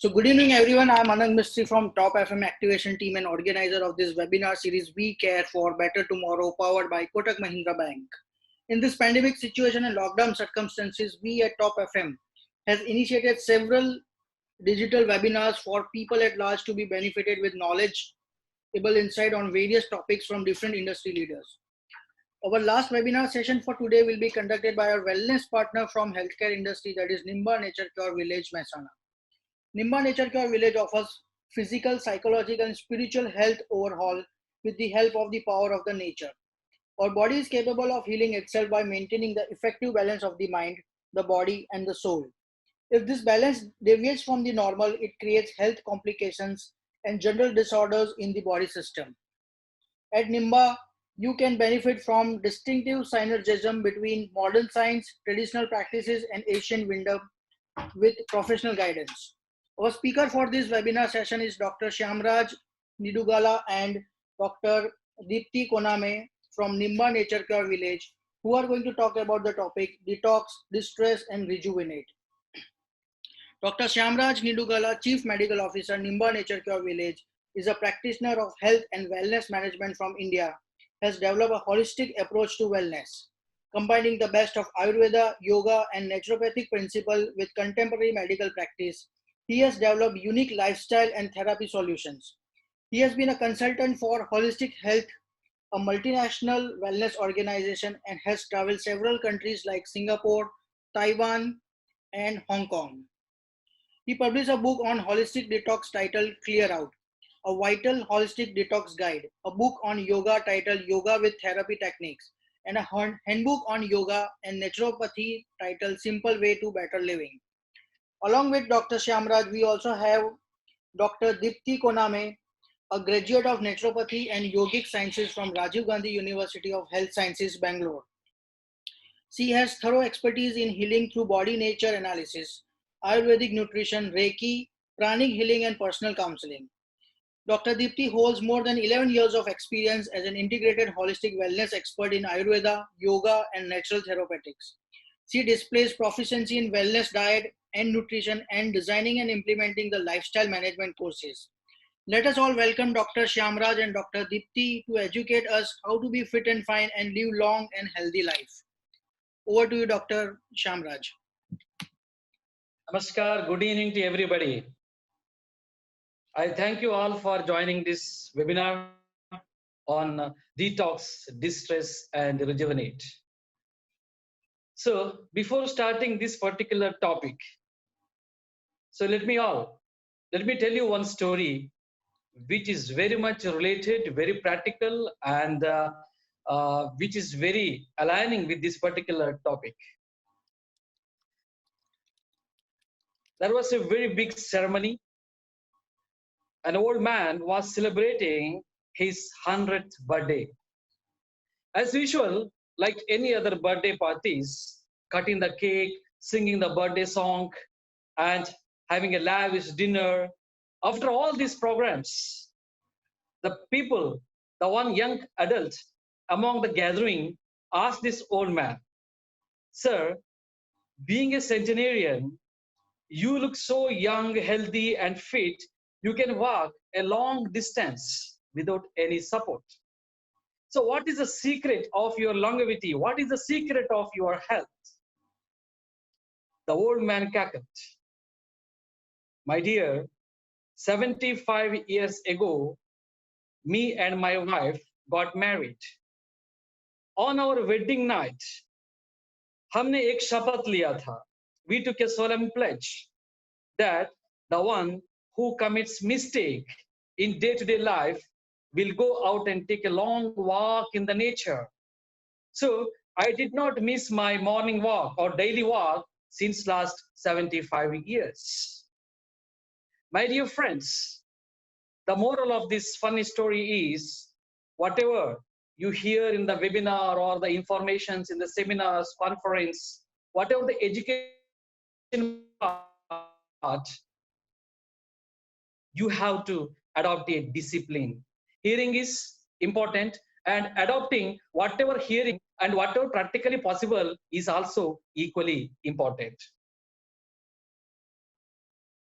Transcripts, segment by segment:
So good evening everyone, I am Anand Mistry from Top FM Activation Team and organizer of this webinar series We Care for Better Tomorrow powered by Kotak Mahindra Bank. In this pandemic situation and lockdown circumstances, we at Top FM has initiated several digital webinars for people at large to be benefited with knowledgeable insight on various topics from different industry leaders. Our last webinar session for today will be conducted by our wellness partner from healthcare industry, that is Nimba naturecure Village, Mehsana. Nimba naturecure Village offers physical, psychological and spiritual health overhaul with the help of the power of the nature. Our body is capable of healing itself by maintaining the effective balance of the mind, the body and the soul. If this balance deviates from the normal, it creates health complications and general disorders in the body system. At Nimba, you can benefit from distinctive synergism between modern science, traditional practices and ancient wisdom with professional guidance. Our speaker for this webinar session is Dr.Shyamaraj, Nidugala and Dr. Deepthi konamme from Nimba naturecure Village, who are going to talk about the topic Detox, Distress and Rejuvenate. Dr. Shyamaraj Nidugala, Chief Medical Officer, Nimba naturecure Village, is a practitioner of health and wellness management from India, has developed a holistic approach to wellness, combining the best of Ayurveda, yoga and naturopathic principle with contemporary medical practice. He has developed unique lifestyle and therapy solutions. He has been a consultant for Holistic Health, a multinational wellness organization, and has traveled several countries like Singapore, Taiwan, and Hong Kong. He published a book on holistic detox titled Clear Out, a vital holistic detox guide, a book on yoga titled Yoga with Therapy Techniques, and a handbook on yoga and naturopathy titled Simple Way to Better Living. Along with Dr. Shyamaraj, we also have Dr. Deepthi konamme, a graduate of naturopathy and yogic sciences from Rajiv Gandhi University of Health Sciences, Bangalore. She has thorough expertise in healing through body nature analysis, Ayurvedic nutrition, Reiki, pranic healing and personal counseling. Dr. Deepthi holds more than 11 years of experience as an integrated holistic wellness expert in Ayurveda, yoga, and natural therapeutics. She displays proficiency in wellness diet and nutrition and designing and implementing the lifestyle management courses. Let us all welcome Dr. Shyamaraj and Dr. Deepthi to educate us how to be fit and fine and live long and healthy life. Over to you, Dr. Shyamaraj. Namaskar, good evening to everybody. I thank you all for joining this webinar on detox, distress, and rejuvenate. So, before starting this particular topic, let me tell you one story which is very much related, very practical, and which is very aligning with this particular topic. There was a very big ceremony. An old man was celebrating his 100th birthday. As usual, like any other birthday parties, cutting the cake, singing the birthday song, and having a lavish dinner. After all these programs, the people, the one young adult among the gathering asked this old man, "Sir, being a centenarian, you look so young, healthy, and fit. You can walk a long distance without any support. So what is the secret of your longevity? What is the secret of your health?" The old man cackled. "My dear, 75 years ago, me and my wife got married. On our wedding night, हमने एक शपथ लिया था. We took a solemn pledge that the one who commits mistake in day-to-day life will go out and take a long walk in the nature. So I did not miss my morning walk or daily walk since last 75 years." My dear friends, the moral of this funny story is, whatever you hear in the webinar or the informations in the seminars, conference, whatever the education part, you have to adopt a discipline. Hearing is important, and adopting whatever hearing and whatever practically possible is also equally important.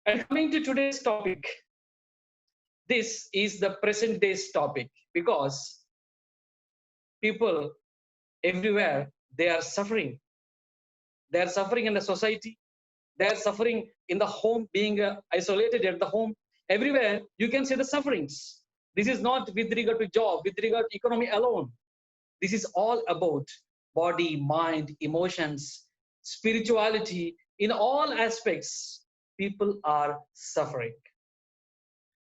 And coming to today's topic, this is the present day's topic because people everywhere, they are suffering. They are suffering in the society. They are suffering in the home, being isolated at the home. Everywhere you can see the sufferings. This is not with regard to job, with regard to economy alone. This is all about body, mind, emotions, spirituality. In all aspects, people are suffering.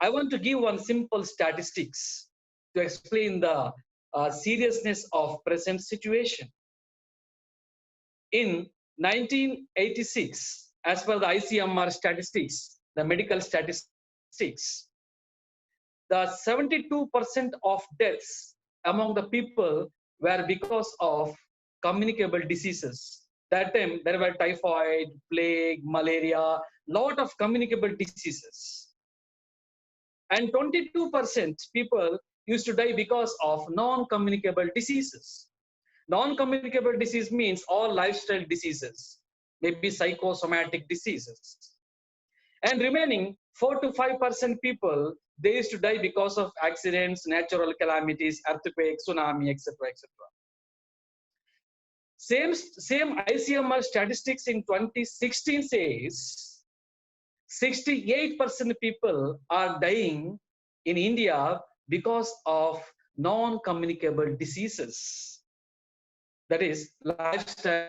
I want to give one simple statistics to explain the seriousness of present situation. In 1986, as per the ICMR statistics, the medical statistics, the 72% of deaths among the people were because of communicable diseases. That time there were typhoid, plague, malaria, lot of communicable diseases. And 22% people used to die because of non-communicable diseases. Non-communicable disease means all lifestyle diseases, maybe psychosomatic diseases. And remaining 4 to 5% people, they used to die because of accidents, natural calamities, earthquake, tsunami, etc., etc. Same ICMR statistics in 2016 says 68% people are dying in India because of non-communicable diseases. That is lifestyle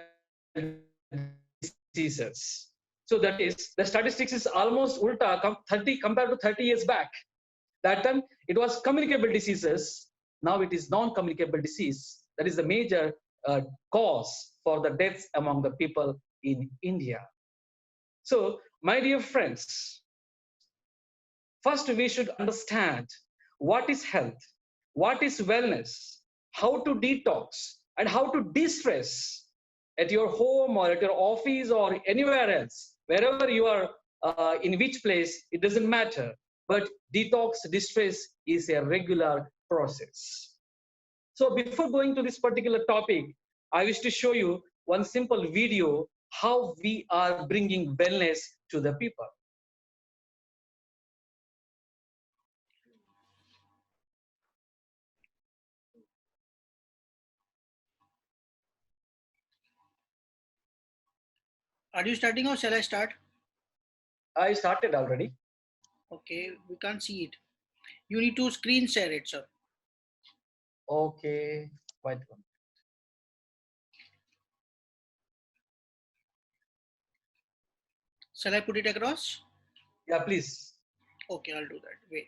diseases. So that is the statistics is almost ulta 30 compared to 30 years back. That time it was communicable diseases. Now it is non-communicable disease. That is the major cause for the deaths among the people in India. So, my dear friends, first we should understand what is health, what is wellness, how to detox, and how to de-stress at your home or at your office or anywhere else, wherever you are, in which place, it doesn't matter. But detox, de-stress is a regular process. So before going to this particular topic, I wish to show you one simple video how we are bringing wellness to the people. Are you starting or shall I start? I started already. Okay, we can't see it. You need to screen share it, sir. Okay, quite good. Shall I put it across? Yeah, please. Okay, I'll do that. Wait.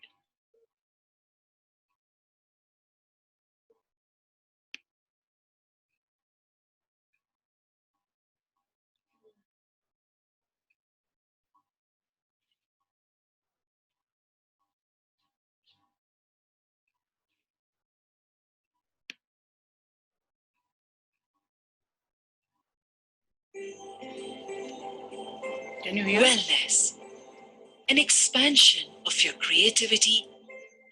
Can you hear? Wellness, an expansion of your creativity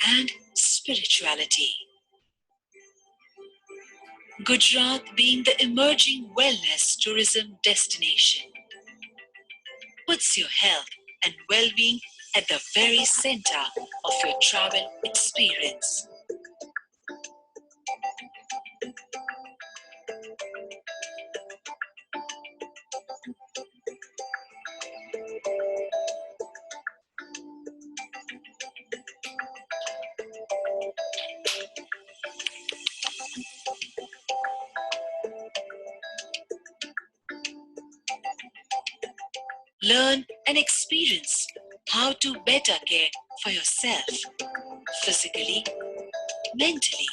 and spirituality. Gujarat being the emerging wellness tourism destination puts your health and well-being at the very center of your travel experience. Learn and experience how to better care for yourself physically, mentally,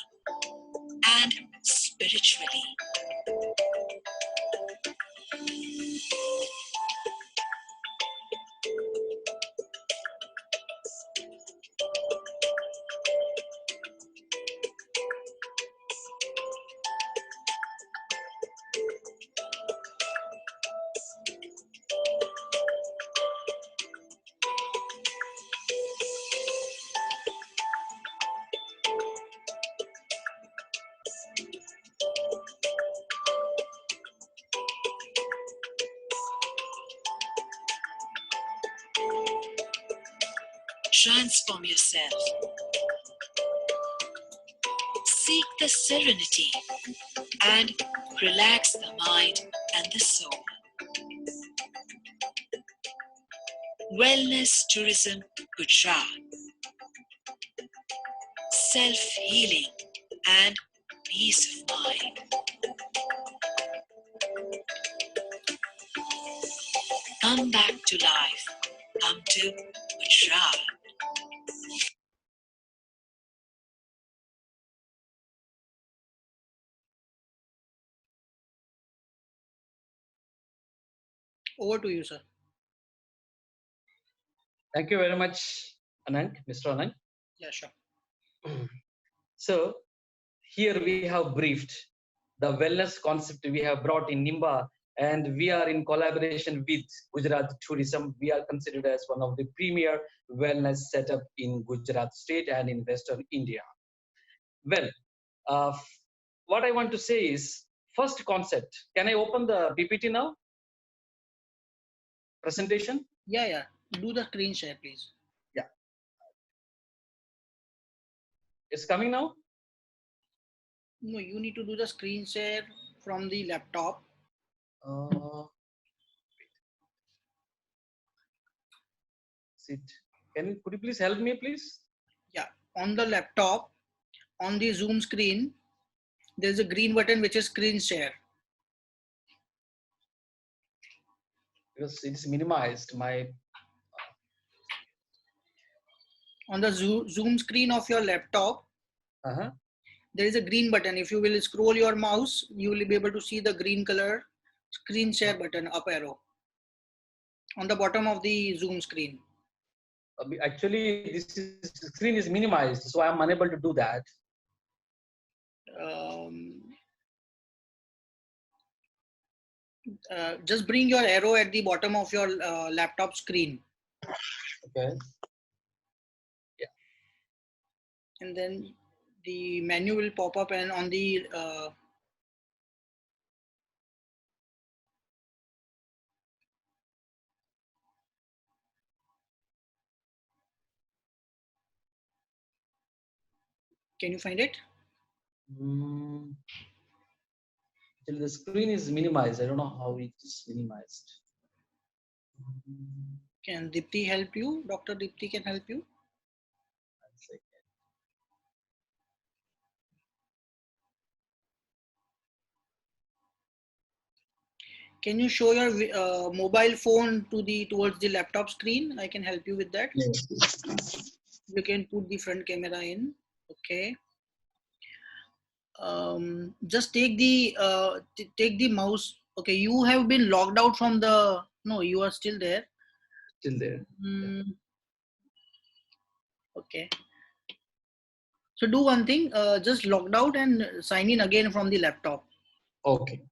and spiritually. transform yourself. Seek the serenity and relax the mind and the soul. Wellness Tourism Gujarat. Self-healing and peace of mind. Come back to life. Come to Gujarat. Over to you, sir. Thank you very much, Anand, Mr. Anand. Yeah, sure. So here we have briefed the wellness concept we have brought in Nimba, and we are in collaboration with Gujarat Tourism. We are considered as one of the premier wellness setup in Gujarat state and in Western India. Well, what I want to say is, first concept. Can I open the PPT now? Presentation? Yeah. Do the screen share, please. Yeah. It's coming now? No, you need to do the screen share from the laptop. Could you please help me, please? Yeah, on the laptop, on the Zoom screen, there's a green button which is screen share. Because it's minimized. On the Zoom screen of your laptop, there is a green button. If you will scroll your mouse, you will be able to see the green color screen share button, up arrow, on the bottom of the Zoom screen. Actually, the screen is minimized, so I'm unable to do that. Just bring your arrow at the bottom of your laptop screen. Okay. Yeah. And then the menu will pop up, and on the can you find it? The screen is minimized. I don't know how it is minimized. Can Deepthi help you? Dr. Deepthi can help you. Can you show your mobile phone towards the laptop screen? I can help you with that. Yes. You can put the front camera in. Okay. Just take the mouse. Okay, you have been logged out from the. No, you are still there. Still there. Okay. So do one thing. Just logged out and sign in again from the laptop. Okay.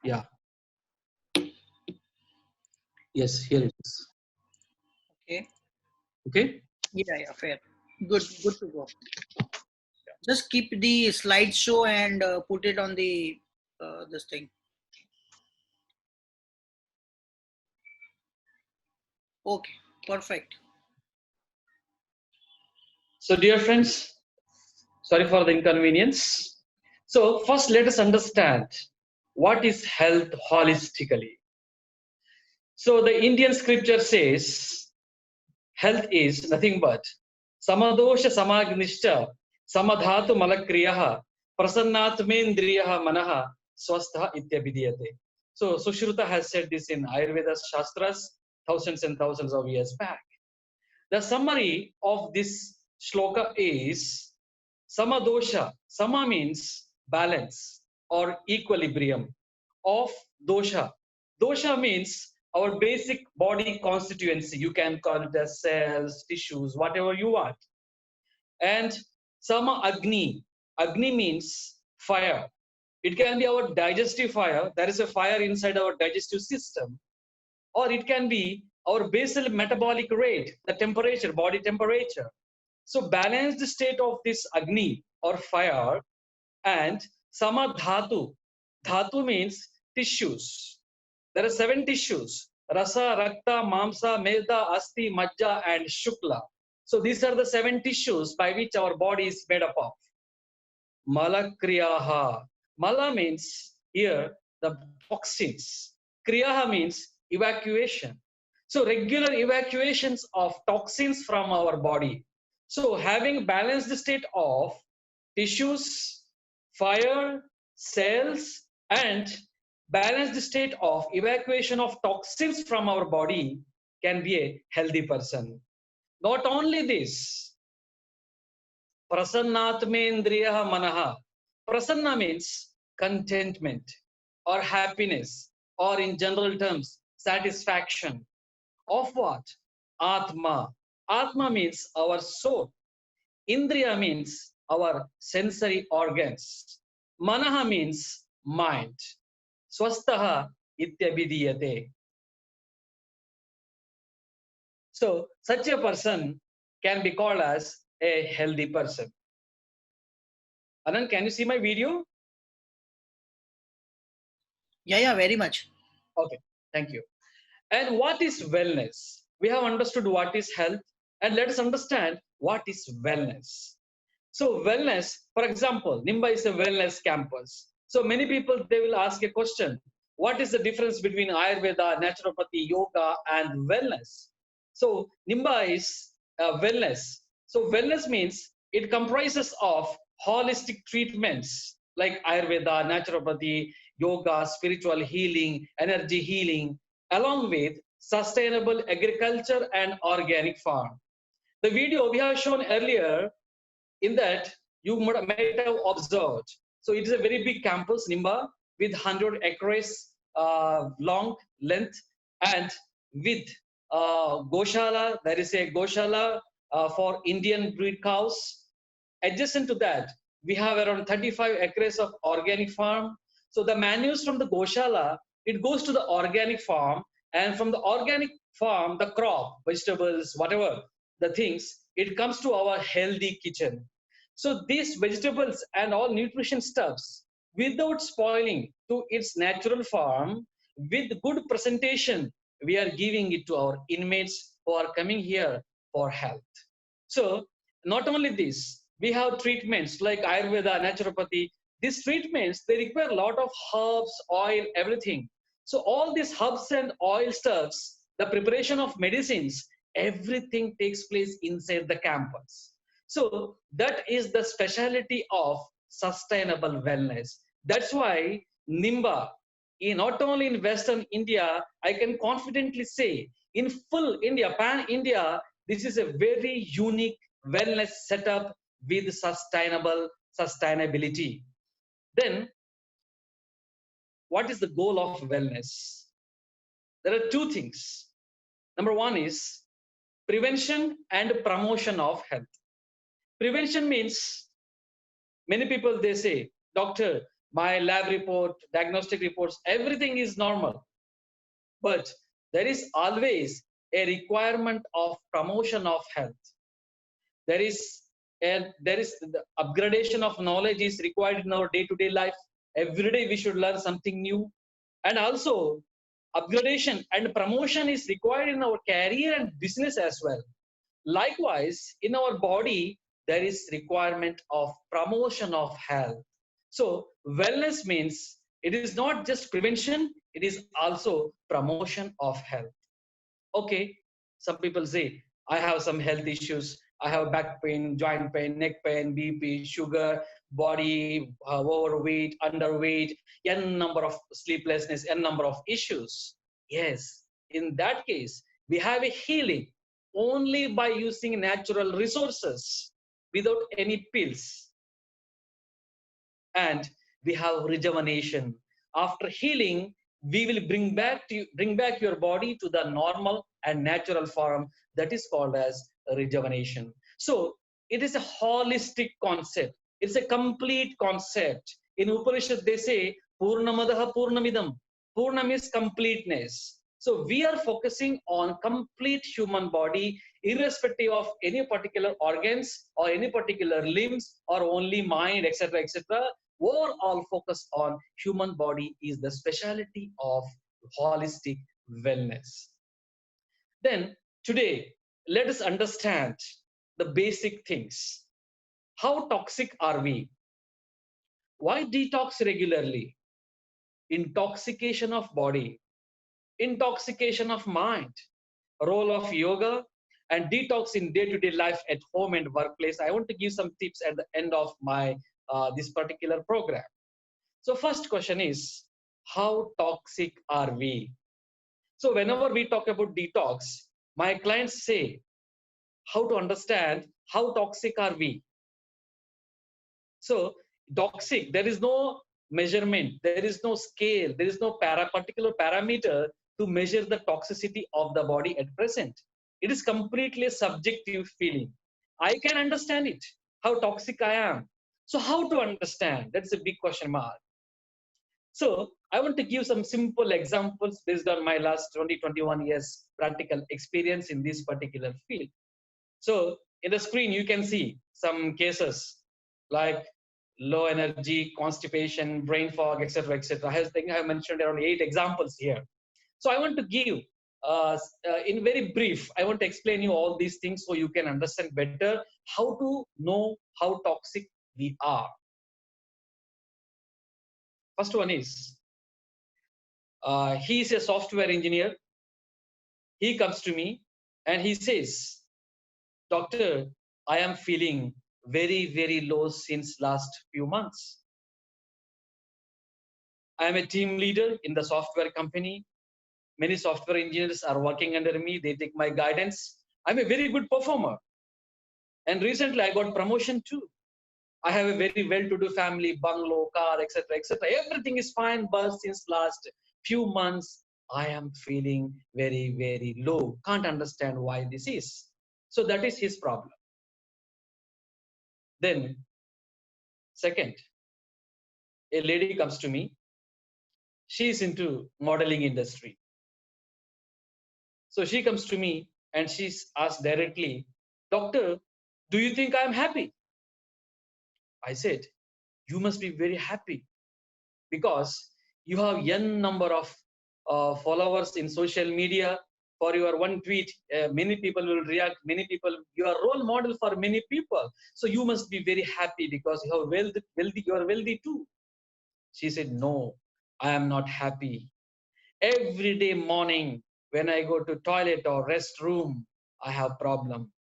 Yeah. Yes, here it is. Okay. Okay. Yeah, fair. Good to go. Just keep the slideshow and put it on the this thing. Okay, perfect. So, dear friends, sorry for the inconvenience. So, first let us understand what is health holistically. So, the Indian scripture says health is nothing but samadosha samagnishta samadhatu malakriyah prasannatmendriyah manaha swastha ityabhidiyate. So, Sushruta has said this in Ayurveda Shastras thousands and thousands of years back. The summary of this shloka is samadosha. Sama means balance or equilibrium of dosha. Dosha means our basic body constituency. You can call it as cells, tissues, whatever you want. And sama agni. Agni means fire. It can be our digestive fire. There is a fire inside our digestive system. Or it can be our basal metabolic rate, the temperature, body temperature. So balanced state of this Agni or fire, and samadhatu. Dhatu means tissues. There are 7 tissues: rasa, rakta, mamsa, meda, asti, majja, and shukla. So these are the 7 tissues by which our body is made up of. Malakriyaha. Mala means here the toxins. Kriyaha means evacuation. So regular evacuations of toxins from our body. So having balanced state of tissues, fire, cells, and balanced state of evacuation of toxins from our body can be a healthy person. Not only this, Prasannatmendriya manaha. Prasanna means contentment or happiness, or in general terms, satisfaction. Of what? Atma. Atma means our soul. Indriya means our sensory organs. Manaha means mind. Swastaha ityabhidiyate. So, such a person can be called as a healthy person. Anand, can you see my video? Yeah, very much. Okay, thank you. And what is wellness? We have understood what is health, and let us understand what is wellness. So, wellness, for example, Nimba is a wellness campus. So, many people they will ask a question: what is the difference between Ayurveda, naturopathy, yoga, and wellness? So, Nimba is wellness. So, wellness means it comprises of holistic treatments like Ayurveda, naturopathy, yoga, spiritual healing, energy healing, along with sustainable agriculture and organic farm. The video we have shown earlier, in that you might have observed. So it is a very big campus, Nimba, with 100 acres long length, and with Goshala, there is a Goshala for Indian breed cows. Adjacent to that, we have around 35 acres of organic farm. So the manures from the Goshala, it goes to the organic farm, and from the organic farm, the crop, vegetables, whatever the things, it comes to our healthy kitchen. So these vegetables and all nutrition stuffs, without spoiling to its natural form, with good presentation, we are giving it to our inmates who are coming here for health. So not only this, we have treatments like Ayurveda, naturopathy. These treatments, they require a lot of herbs, oil, everything. So all these herbs and oil stuffs, the preparation of medicines, everything takes place inside the campus. So that is the specialty of sustainable wellness. That's why Nimba, not only in Western India, I can confidently say in full India, pan India, this is a very unique wellness setup with sustainability. Then, what is the goal of wellness? There are 2 things. Number 1 is prevention and promotion of health. Prevention means many people they say, doctor, my lab report, diagnostic reports, everything is normal. But there is always a requirement of promotion of health. There is the upgradation of knowledge is required in our day-to-day life. Every day we should learn something new. And also upgradation and promotion is required in our career and business as well. Likewise, in our body, there is requirement of promotion of health. So wellness means it is not just prevention, it is also promotion of health. Okay, some people say, I have some health issues. I have back pain, joint pain, neck pain, BP, sugar, body, overweight, underweight, n number of sleeplessness, n number of issues. Yes, in that case, we have a healing only by using natural resources without any pills. And we have rejuvenation. After healing, we will bring back your body to the normal and natural form. That is called as rejuvenation. So it is a holistic concept. It's a complete concept. In Upanishad, they say, Purnamadaha Purnamidam. Purnam is completeness. So we are focusing on complete human body, irrespective of any particular organs or any particular limbs or only mind, etc., etc. Overall focus on human body is the specialty of holistic wellness. Then today, let us understand the basic things. How toxic are we? Why detox regularly? Intoxication of body, intoxication of mind, role of yoga, and detox in day-to-day life at home and workplace. I want to give some tips at the end of my this particular program. So first question is, how toxic are we? So whenever we talk about detox, my clients say, how to understand how toxic are we? So toxic, there is no measurement, there is no scale, there is no particular parameter to measure the toxicity of the body at present. It is completely a subjective feeling. I can understand it, how toxic I am. So how to understand? That's a big question mark. So I want to give some simple examples based on my last 20, 21 years practical experience in this particular field. So in the screen, you can see some cases like low energy, constipation, brain fog, etc., etc. I think I have mentioned around 8 examples here. So I want to give, in very brief, I want to explain you all these things so you can understand better how to know how toxic we are. First one is, he is a software engineer. He comes to me and he says, Doctor, I am feeling very, very low since last few months. I am a team leader in the software company. Many software engineers are working under me. They take my guidance. I'm a very good performer. And recently I got promotion too. I have a very well-to-do family, bungalow, car, etc., etc. Everything is fine, but since last few months, I am feeling very, very low. Can't understand why this is. So that is his problem. Then, second, a lady comes to me. She is into modeling industry. So she comes to me and she's asked directly, Doctor, do you think I'm happy? I said, you must be very happy because you have n number of followers in social media. For your one tweet, many people will react. Many people, you are role model for many people. So you must be very happy because you are wealthy. You are wealthy too. She said, no, I am not happy. Every day morning when I go to toilet or restroom, I have problem.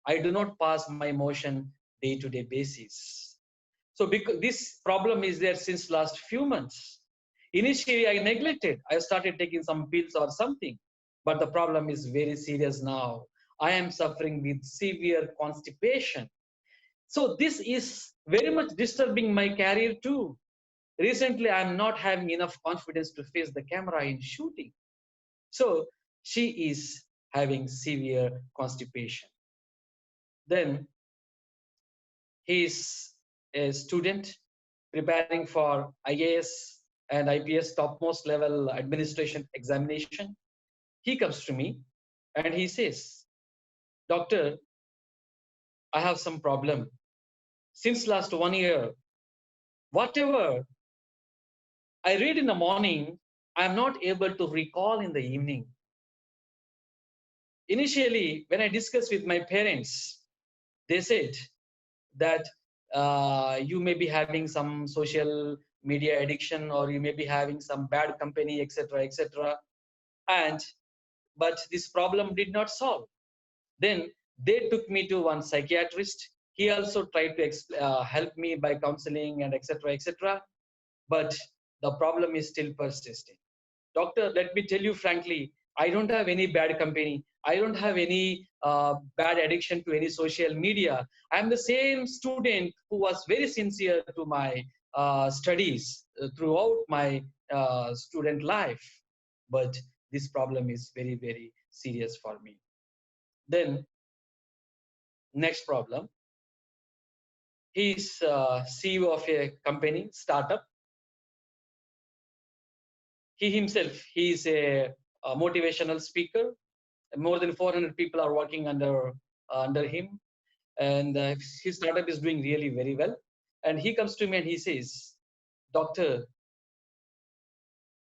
I do not pass my motion day-to-day basis. So because this problem is there since last few months. Initially, I neglected. I started taking some pills or something, but the problem is very serious now. I am suffering with severe constipation. So this is very much disturbing my career too. Recently, I'm not having enough confidence to face the camera in shooting. So she is having severe constipation. Then he is a student preparing for IAS and IPS topmost level administration examination. He comes to me and he says, Doctor, I have some problem. Since last 1 year, whatever I read in the morning, I'm not able to recall in the evening. Initially, when I discussed with my parents, they said that you may be having some social media addiction or you may be having some bad company, etc., etc. And but this problem did not solve. Then they took me to one psychiatrist. He also tried to help me by counseling and etc., etc. But the problem is still persisting. Doctor, let me tell you frankly, I don't have any bad company. I don't have any bad addiction to any social media. I'm the same student who was very sincere to my studies throughout my student life. But this problem is very, very serious for me. Then, next problem. He's CEO of a company, startup. He himself, he is a a motivational speaker. More than 400 people are working under him, and his startup is doing really very well. And he comes to me and he says, "Doctor,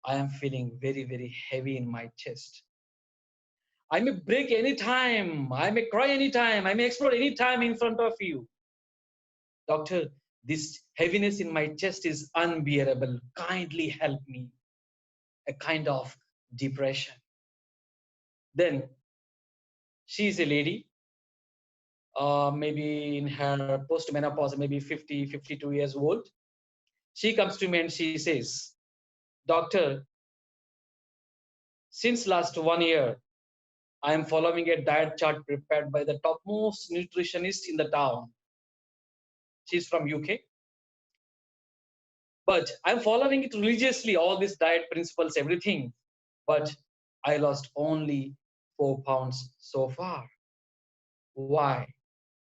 I am feeling very very heavy in my chest. I may break anytime. I may cry anytime. I may explode anytime in front of you. Doctor, this heaviness in my chest is unbearable. Kindly help me." A kind of depression. Then she is a lady, maybe in her post-menopause, maybe 50, 52 years old. She comes to me and she says, "Doctor, since last 1 year, I am following a diet chart prepared by the topmost nutritionist in the town." She's from UK. "But I'm following it religiously, all these diet principles, everything. But I lost only 4 pounds so far. Why?"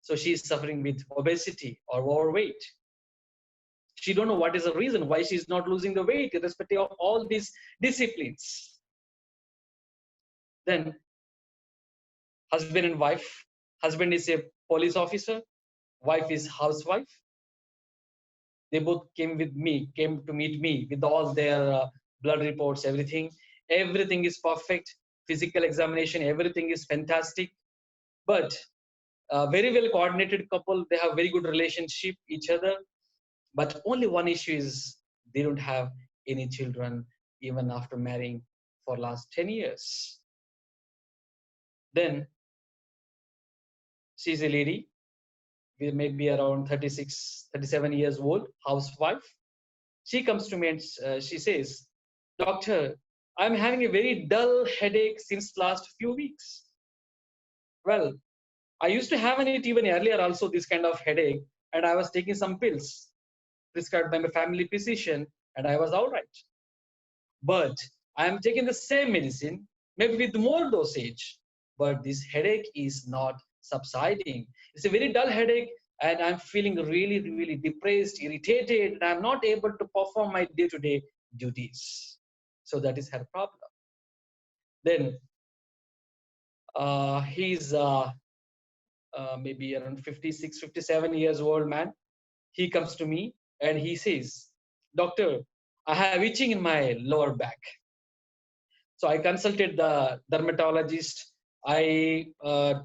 So she is suffering with obesity or overweight. She don't know what is the reason why she's not losing the weight, irrespective of all these disciplines. Then husband and wife. Husband is a police officer. Wife is housewife. They both came to meet me with all their blood reports, everything. Everything is perfect. Physical examination, everything is fantastic. But a very well coordinated couple. They have very good relationship each other. But only one issue is they don't have any children even after marrying for last 10 years. Then she's a lady, maybe around 36, 37 years old, housewife. She comes to me and she says, "Doctor, I'm having a very dull headache since last few weeks." Well, I used to have it even earlier also, this kind of headache, and I was taking some pills prescribed by my family physician, and I was all right. But I am taking the same medicine, maybe with more dosage, but this headache is not subsiding. It's a very dull headache, and I'm feeling really, really depressed, irritated, and I'm not able to perform my day-to-day duties. So that is her problem. Then he's maybe around 56, 57 years old man. He comes to me and he says, "Doctor, I have itching in my lower back." So I consulted the dermatologist. I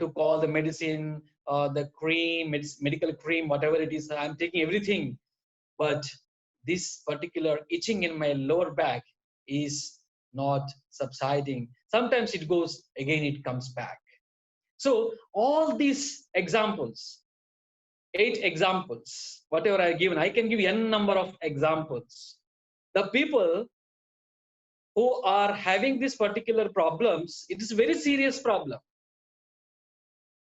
took all the medicine, the cream, medical cream, whatever it is. I'm taking everything, but this particular itching in my lower back is not subsiding. Sometimes it goes again, it comes back. So all these examples, 8 examples, whatever I given, I can give n number of examples. The people who are having these particular problems, it is a very serious problem.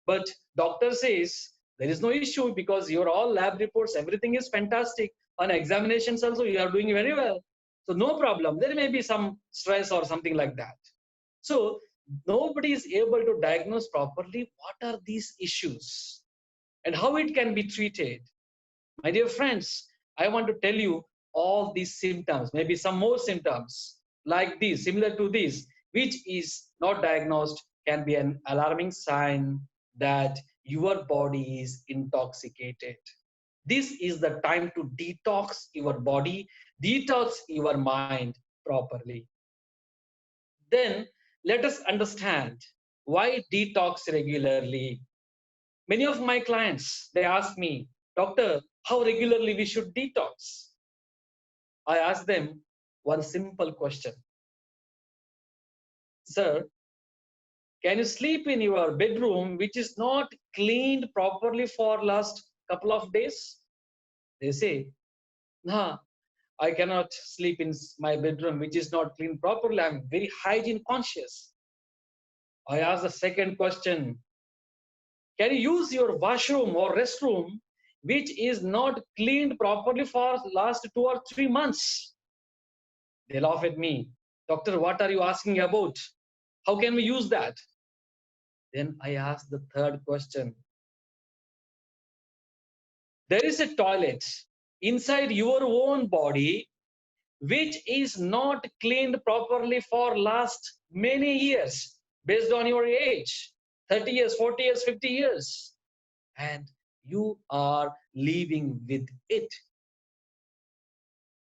But doctor says there is no issue because your all lab reports, everything is fantastic. On examinations also, you are doing very well. So no problem. There may be some stress or something like that. So nobody is able to diagnose properly what are these issues and how it can be treated. My dear friends, I want to tell you all these symptoms, maybe some more symptoms like this, similar to this, which is not diagnosed, can be an alarming sign that your body is intoxicated. This is the time to detox your body, detox your mind properly. Then let us understand why detox regularly. Many of my clients, they ask me, "Doctor, how regularly we should detox?" I ask them one simple question. "Sir, can you sleep in your bedroom which is not cleaned properly for last couple of days?" They say, "Nah, I cannot sleep in my bedroom which is not cleaned properly. I'm very hygiene conscious." I ask the second question. "Can you use your washroom or restroom which is not cleaned properly for last 2 or 3 months?" They laugh at me. "Doctor, what are you asking about? How can we use that?" Then I ask the third question. There is a toilet inside your own body which is not cleaned properly for last many years based on your age, 30 years, 40 years, 50 years, and you are living with it.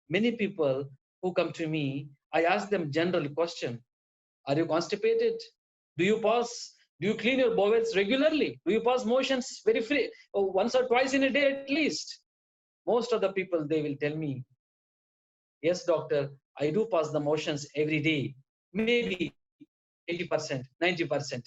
Many people who come to me, I ask them general question. Are you constipated? Do you pass? Do you clean your bowels regularly? Do you pass motions very free, once or twice in a day at least? Most of the people, they will tell me, yes, doctor, I do pass the motions every day, maybe 80%, 90%.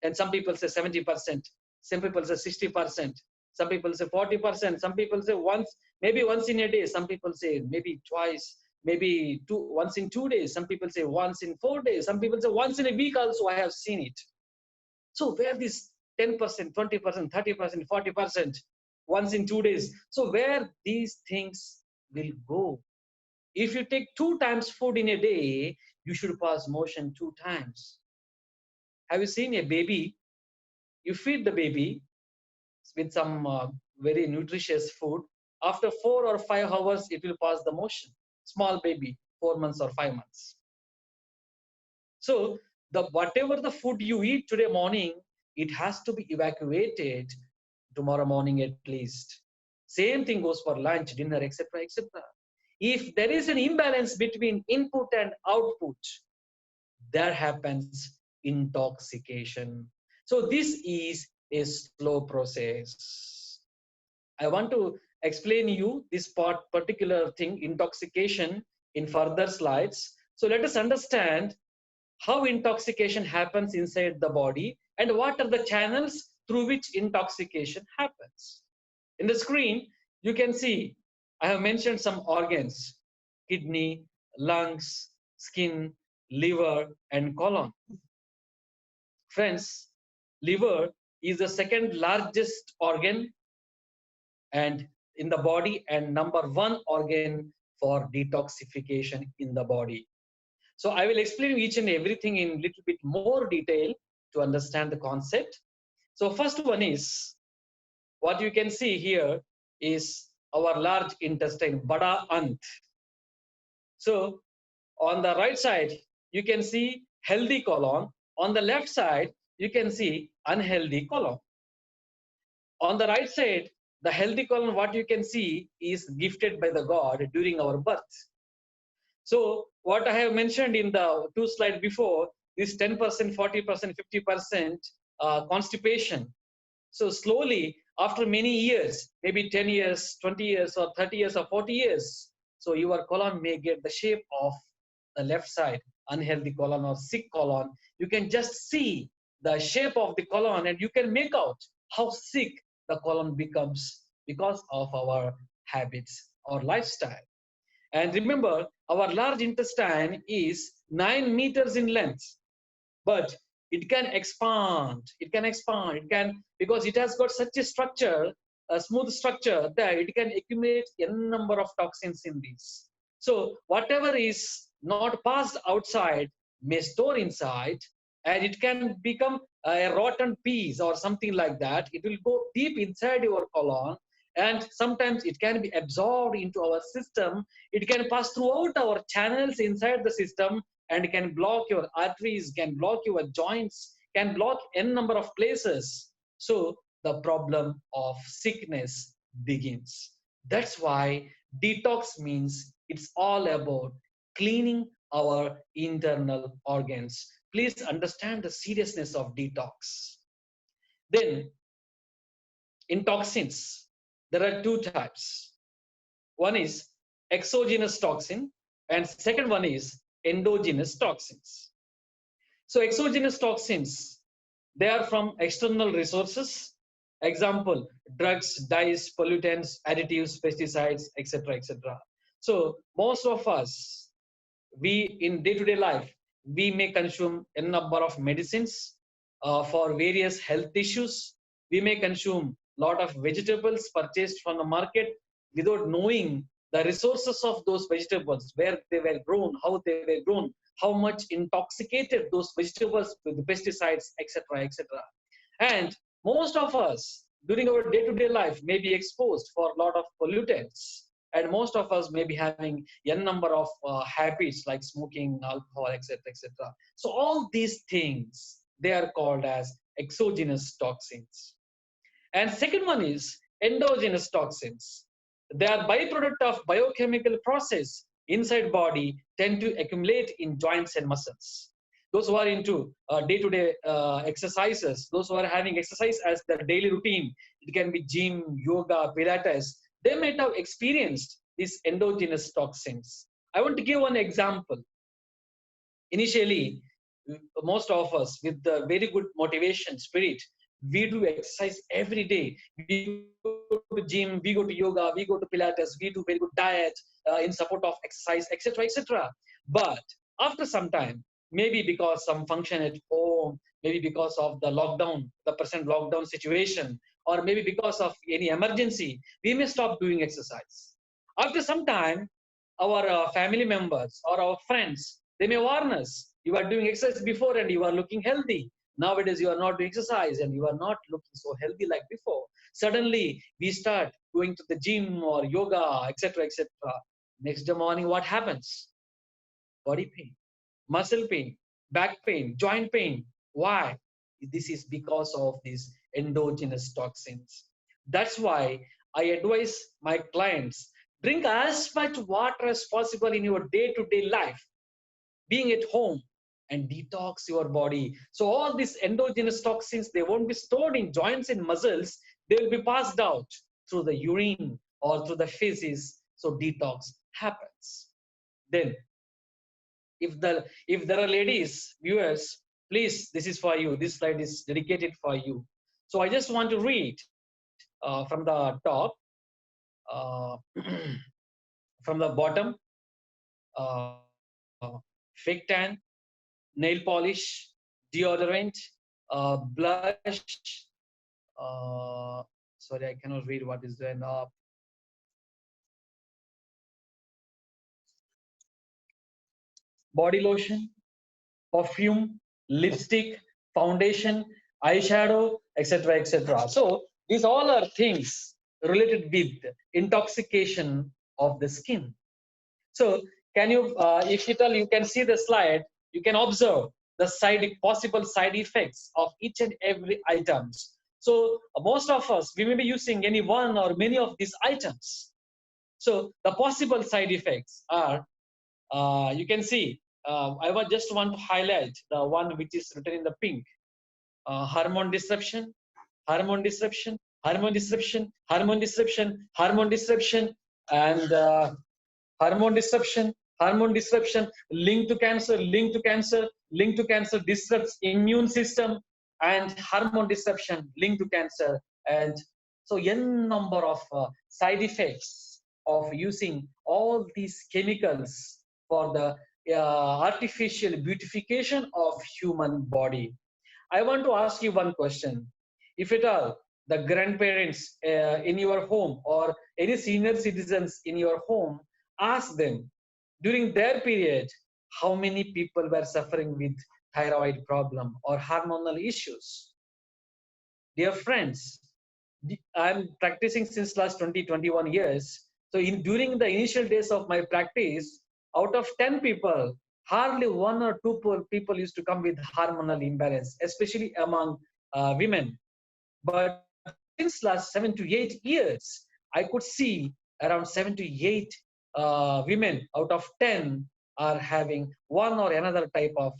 And some people say 70%, some people say 60%, some people say 40%, some people say once, maybe once in a day, some people say maybe twice, maybe once in 2 days, some people say once in 4 days, some people say once in a week also, I have seen it. So where this 10%, 20%, 30%, 40%, once in 2 days, so where these things will go? If you take 2 times food in a day, you should pass motion 2 times. Have you seen a baby? You feed the baby with some very nutritious food. After 4 or 5 hours, it will pass the motion. Small baby, 4 months or 5 months. So whatever the food you eat today morning, it has to be evacuated tomorrow morning at least. Same thing goes for lunch, dinner, etc., etc. If there is an imbalance between input and output, there happens intoxication. So this is a slow process. I want to explain you this particular thing, intoxication, in further slides. So let us understand how intoxication happens inside the body and what are the channels through which intoxication happens. In the screen, you can see I have mentioned some organs: kidney, lungs, skin, liver, and colon. Friends, liver is the second largest organ and in the body and number one organ for detoxification in the body. So I will explain each and everything in little bit more detail to understand the concept. So first one is, what you can see here is our large intestine, Bada Ant. So on the right side, you can see healthy colon. On the left side, you can see unhealthy colon. On the right side, the healthy colon, what you can see is gifted by the God during our birth. So what I have mentioned in the 2 slides before is 10%, 40%, 50% constipation. So slowly, after many years, maybe 10 years, 20 years, or 30 years, or 40 years, so your colon may get the shape of the left side, unhealthy colon or sick colon. You can just see the shape of the colon and you can make out how sick the colon becomes because of our habits or lifestyle. And remember, our large intestine is 9 meters in length, but it can expand. Because it has got such a structure, a smooth structure, that it can accumulate n number of toxins in these. So whatever is not passed outside may store inside, and it can become a rotten piece or something like that. It will go deep inside your colon, and sometimes it can be absorbed into our system. It can pass throughout our channels inside the system and can block your arteries, can block your joints, can block n number of places. So the problem of sickness begins. That's why detox means it's all about cleaning our internal organs. Please understand the seriousness of detox. Then in toxins, there are 2 types. One is exogenous toxin and second one is endogenous toxins. So exogenous toxins, they are from external resources. Example, drugs, dyes, pollutants, additives, pesticides, etc., etc. So most of us, we in day-to-day life, we may consume a number of medicines for various health issues. We may consume a lot of vegetables purchased from the market without knowing the resources of those vegetables, where they were grown, how they were grown, how much intoxicated those vegetables with the pesticides, etc., etc. And most of us during our day-to-day life may be exposed for a lot of pollutants. And most of us may be having n number of habits like smoking, alcohol, etc., etc. So all these things, they are called as exogenous toxins. And second one is endogenous toxins. They are byproduct of biochemical process inside body, tend to accumulate in joints and muscles. Those who are into day-to-day exercises, those who are having exercise as their daily routine, it can be gym, yoga, pilates, they might have experienced these endogenous toxins. I want to give one example. Initially, most of us with the very good motivation spirit, we do exercise every day. We go to gym, we go to yoga, we go to pilates, we do very good diet in support of exercise, etc., etc. But after some time, maybe because some function at home, maybe because of the lockdown, the present lockdown situation, or maybe because of any emergency, we may stop doing exercise. After some time, our family members or our friends, they may warn us, you are doing exercise before and you are looking healthy. Nowadays, you are not doing exercise and you are not looking so healthy like before. Suddenly, we start going to the gym or yoga, etc., etc. Next day morning, what happens? Body pain, muscle pain, back pain, joint pain. Why? This is because of these endogenous toxins. That's why I advise my clients, drink as much water as possible in your day-to-day life, being at home, and detox your body. So all these endogenous toxins, they won't be stored in joints and muscles. They will be passed out through the urine or through the feces. So detox happens. Then if there are ladies viewers, please, this is for you. This slide is dedicated for you. So I just want to read from the top, uh, from the bottom, fake tan, nail polish, deodorant, blush, sorry, I cannot read what is there. Body lotion, perfume, lipstick, foundation, eyeshadow, etc., etc. So these all are things related with intoxication of the skin. So can you, if at all you can see the slide, you can observe the possible side effects of each and every items. So most of us, we may be using any one or many of these items. So the possible side effects are, you can see, I was just want to highlight the one which is written in the pink. Hormone disruption, hormone disruption, hormone disruption, hormone disruption, hormone disruption, and hormone disruption, hormone disruption, linked to cancer, linked to cancer, linked to cancer, disrupts immune system, and hormone disruption linked to cancer. And so n number of side effects of using all these chemicals for the artificial beautification of human body. I want to ask you one question. If at all the grandparents in your home or any senior citizens in your home, ask them during their period how many people were suffering with thyroid problem or hormonal issues. Dear friends, I'm practicing since last 21 years. So during the initial days of my practice, out of 10 people, hardly one or two people used to come with hormonal imbalance, especially among women. But since last 7 to 8 years, I could see around 7 to 8 women out of 10 are having one or another type of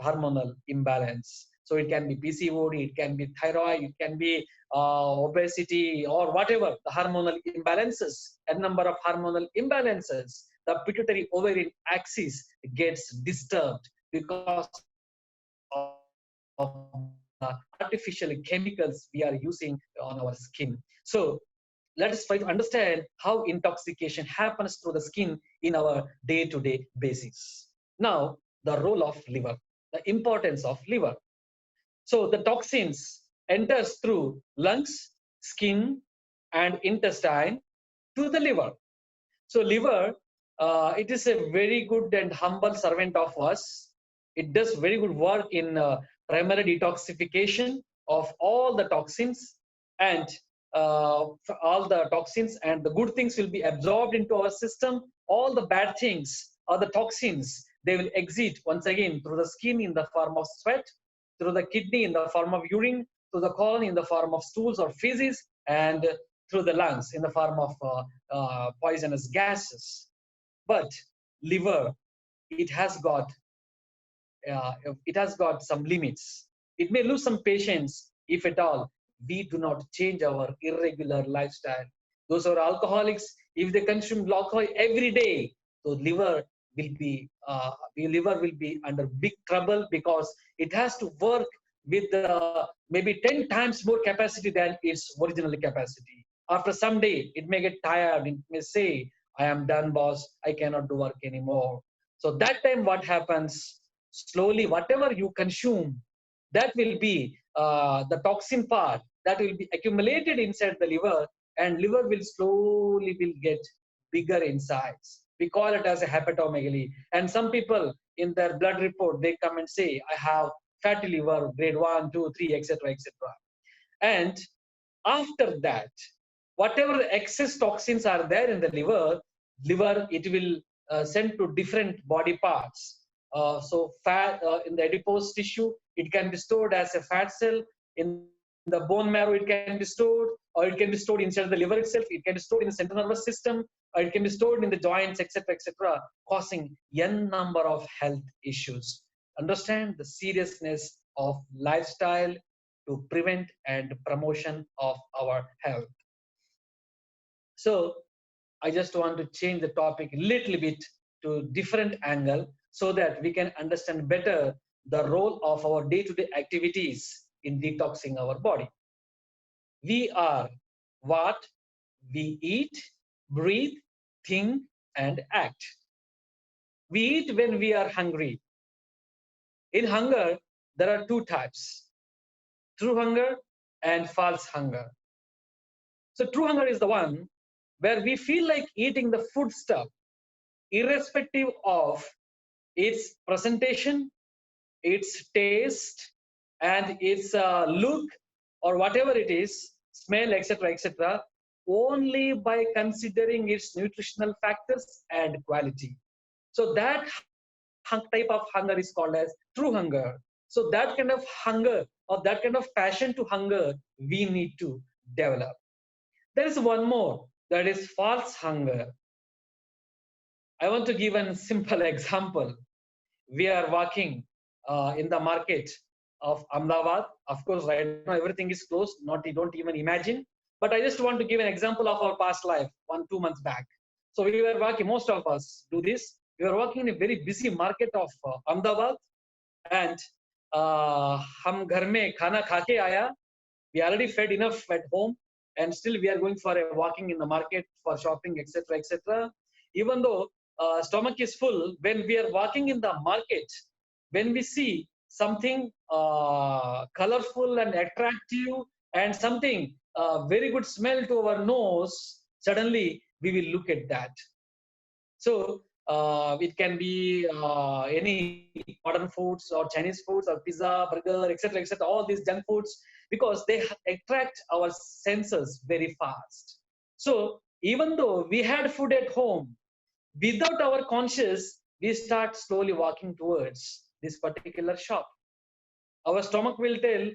hormonal imbalance. So it can be PCOD, it can be thyroid, it can be obesity, or whatever the hormonal imbalances. A number of hormonal imbalances, the pituitary ovarian axis gets disturbed because of the artificial chemicals we are using on our skin. So let us try to understand how intoxication happens through the skin in our day-to-day basis. Now, the role of liver, the importance of liver. So the toxins enters through lungs, skin, and intestine to the liver. So liver, it is a very good and humble servant of us. It does very good work in primary detoxification of all the toxins, and all the toxins, and the good things will be absorbed into our system. All the bad things or the toxins, they will exit once again through the skin in the form of sweat, through the kidney in the form of urine, through the colon in the form of stools or feces, and through the lungs in the form of poisonous gases. But liver, it has got it has got some limits. It may lose some patience if at all we do not change our irregular lifestyle. Those who are alcoholics, if they consume alcohol every day, so liver will be under big trouble, because it has to work with maybe 10 times more capacity than its original capacity. After some day, it may get tired. It may say, "I am done, boss. I cannot do work anymore." So that time, what happens? Slowly, whatever you consume, that will be the toxin part that will be accumulated inside the liver, and liver will slowly will get bigger in size. We call it as a hepatomegaly. And some people in their blood report, they come and say, "I have fatty liver, grade 1, 2, 3, etc., etc." And after that, whatever the excess toxins are there in the liver, it will send to different body parts. So fat in the adipose tissue, it can be stored as a fat cell. In the bone marrow, it can be stored, or it can be stored inside the liver itself. It can be stored in the central nervous system, or it can be stored in the joints, etc., etc., causing n number of health issues. Understand the seriousness of lifestyle to prevent and promotion of our health. So I just want to change the topic a little bit to different angle, so that we can understand better the role of our day-to-day activities in detoxing our body. We are what we eat, breathe, think, and act. We eat when we are hungry. In hunger, there are two types: true hunger and false hunger. So true hunger is the one where we feel like eating the food stuff, irrespective of its presentation, its taste, and its look, or whatever it is, smell, etc., etc., only by considering its nutritional factors and quality. So that type of hunger is called as true hunger. So that kind of hunger, or that kind of passion to hunger, we need to develop. There is one more, that is false hunger. I want to give a simple example. We are walking in the market of Ahmedabad. Of course, right now everything is closed, not you don't even imagine. But I just want to give an example of our past life, 1-2 months back. So we were walking, most of us do this. We were walking in a very busy market of Ahmedabad, and हम घर में खाना खा के आया. We already fed enough at home, and still we are going for a walking in the market for shopping, etc., etc. Even though stomach is full, when we are walking in the market, when we see something colorful and attractive, and something very good smell to our nose, suddenly we will look at that. So it can be any modern foods or Chinese foods or pizza, burger, etc., etc., all these junk foods, because they attract our senses very fast. So even though we had food at home, without our conscious, we start slowly walking towards this particular shop. Our stomach will tell,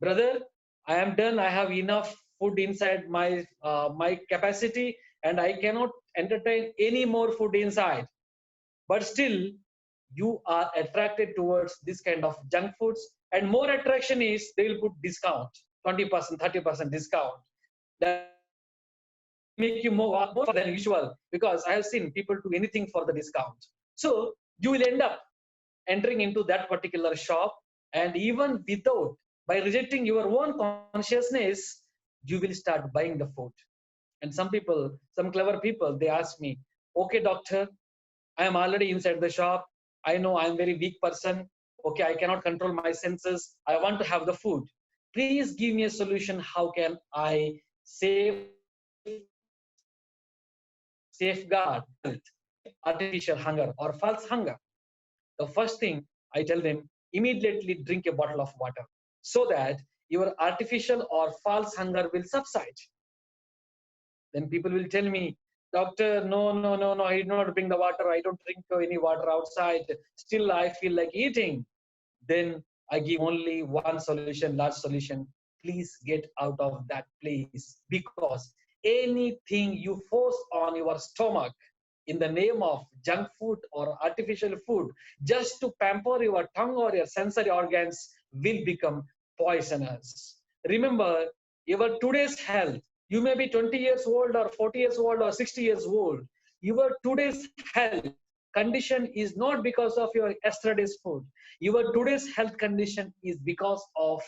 "Brother, I am done. I have enough food inside my capacity, and I cannot entertain any more food inside." But still, you are attracted towards this kind of junk foods, and more attraction is they will put discount, 20%, 30% discount. That will make you more than usual, because I have seen people do anything for the discount. So you will end up entering into that particular shop, and even without, by rejecting your own consciousness, you will start buying the food. And some people, some clever people, they ask me, "Okay, doctor, I am already inside the shop. I know I'm very weak person. Okay, I cannot control my senses. I want to have the food. Please give me a solution. How can I safeguard artificial hunger or false hunger?" The first thing I tell them, immediately drink a bottle of water, so that your artificial or false hunger will subside. Then people will tell me, doctor, no, no, no, no, I do not bring the water. I don't drink any water outside. Still, I feel like eating. Then I give only one solution, last solution. Please get out of that place, because anything you force on your stomach in the name of junk food or artificial food just to pamper your tongue or your sensory organs will become poisonous. Remember, your today's health, you may be 20 years old or 40 years old or 60 years old. Your today's health condition is not because of your yesterday's food. Your today's health condition is because of,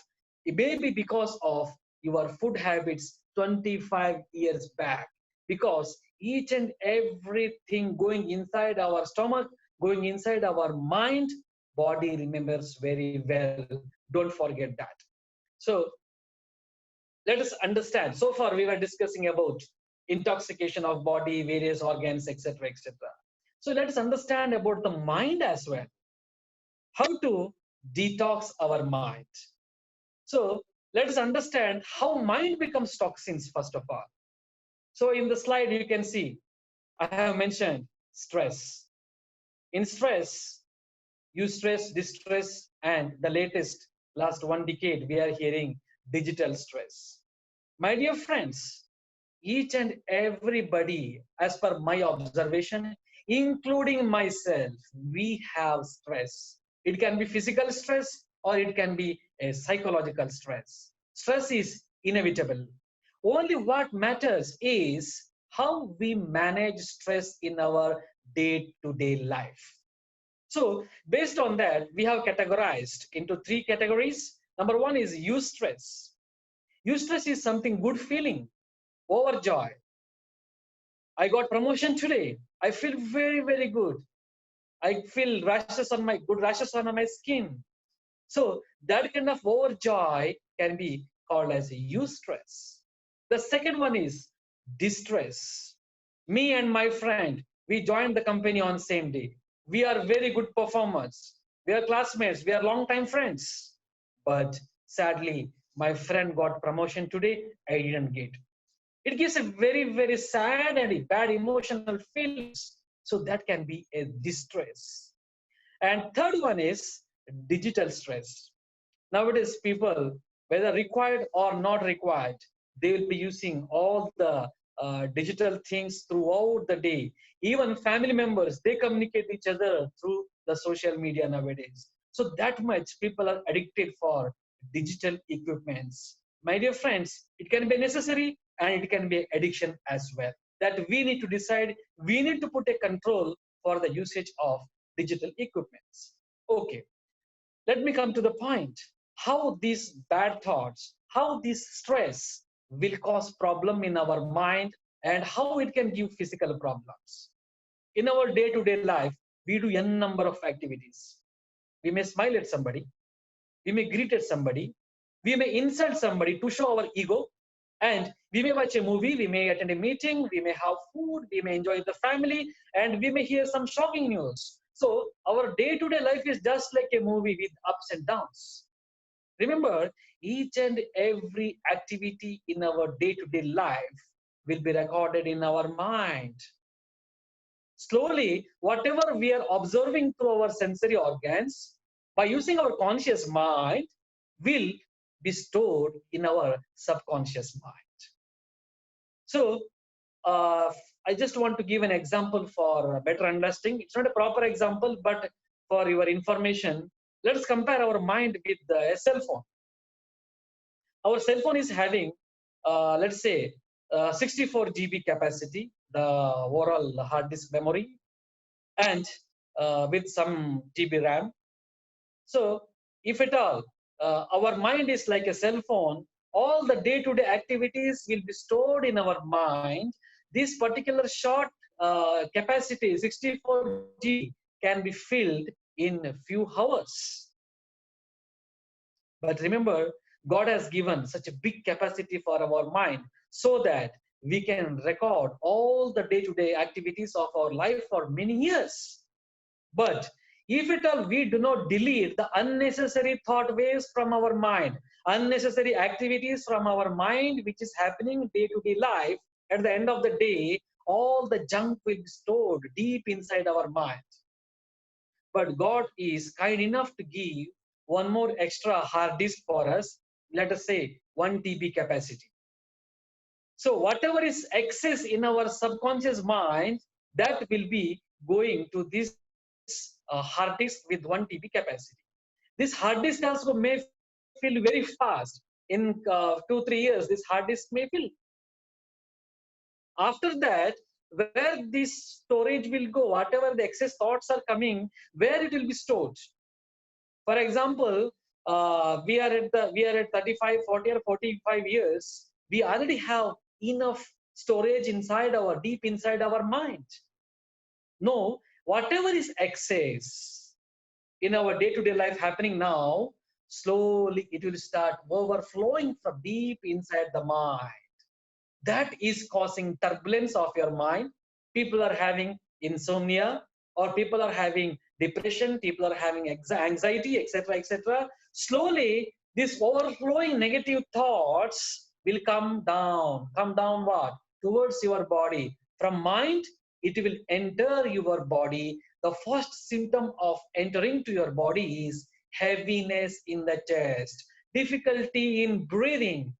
maybe because of your food habits 25 years back. Because each and everything going inside our stomach, going inside our mind, body remembers very well. Don't forget that. So let us understand. So far we were discussing about intoxication of body, various organs, etc., etc. So let us understand about the mind as well. How to detox our mind. So let us understand how mind becomes toxins first of all. So in the slide you can see I have mentioned stress. In stress, eustress, distress, and the latest last 1 decade we are hearing digital stress. My dear friends, each and everybody, as per my observation, including myself, we have stress. It can be physical stress or it can be a psychological stress. Stress is inevitable. Only what matters is how we manage stress in our day-to-day life. So based on that, we have categorized into 3 categories. Number 1 is eustress. Eustress is something good feeling, overjoy. I got promotion today. I feel very, very good. I feel good rashes on my skin. So that kind of overjoy can be called as eustress. The second one is distress. Me and my friend, we joined the company on same day. We are very good performers. We are classmates. We are long-time friends. But sadly, my friend got promotion today. I didn't get. It gives a very, very sad and bad emotional feelings. So that can be a distress. And third one is digital stress. Nowadays, people, whether required or not required, they will be using all the digital things throughout the day. Even family members, they communicate each other through the social media nowadays. So that much people are addicted for digital equipments. My dear friends, it can be necessary and it can be addiction as well. That we need to decide, we need to put a control for the usage of digital equipments. Okay, let me come to the point. How these bad thoughts, how this stress will cause problem in our mind and how it can give physical problems. In our day-to-day life, we do n number of activities. We may smile at somebody, we may greet at somebody, we may insult somebody to show our ego, and we may watch a movie, we may attend a meeting, we may have food, we may enjoy the family, and we may hear some shocking news. So our day-to-day life is just like a movie with ups and downs. Remember, each and every activity in our day-to-day life will be recorded in our mind. Slowly, whatever we are observing through our sensory organs, by using our conscious mind, will be stored in our subconscious mind. So, I just want to give an example for better understanding. It's not a proper example, but for your information, let us compare our mind with a cell phone. Our cell phone is having, let's say, 64 GB capacity, the overall hard disk memory, and with some GB RAM. So, if at all, our mind is like a cell phone, all the day-to-day activities will be stored in our mind. This particular short capacity, 64 GB, can be filled in a few hours. But remember, God has given such a big capacity for our mind so that we can record all the day-to-day activities of our life for many years. But if at all we do not delete the unnecessary thought waves from our mind, unnecessary activities from our mind, which is happening day-to-day life, at the end of the day, all the junk will be stored deep inside our mind. But God is kind enough to give one more extra hard disk for us, let us say 1 TB capacity. So whatever is excess in our subconscious mind, that will be going to this hard disk with 1 TB capacity. This hard disk also may fill very fast. In 2-3 years, this hard disk may fill. After that, where this storage will go, whatever the excess thoughts are coming, where it will be stored. For example, we are at 35, 40, or 45 years. We already have enough storage inside our deep inside our mind. No, whatever is excess in our day-to-day life happening now, slowly it will start overflowing from deep inside the mind. That is causing turbulence of your mind. People are having insomnia, or people are having depression, people are having anxiety, etc., etc. Slowly this overflowing negative thoughts will come down what? Towards your body. From mind it will enter your body. The first symptom of entering to your body is heaviness in the chest, difficulty in breathing.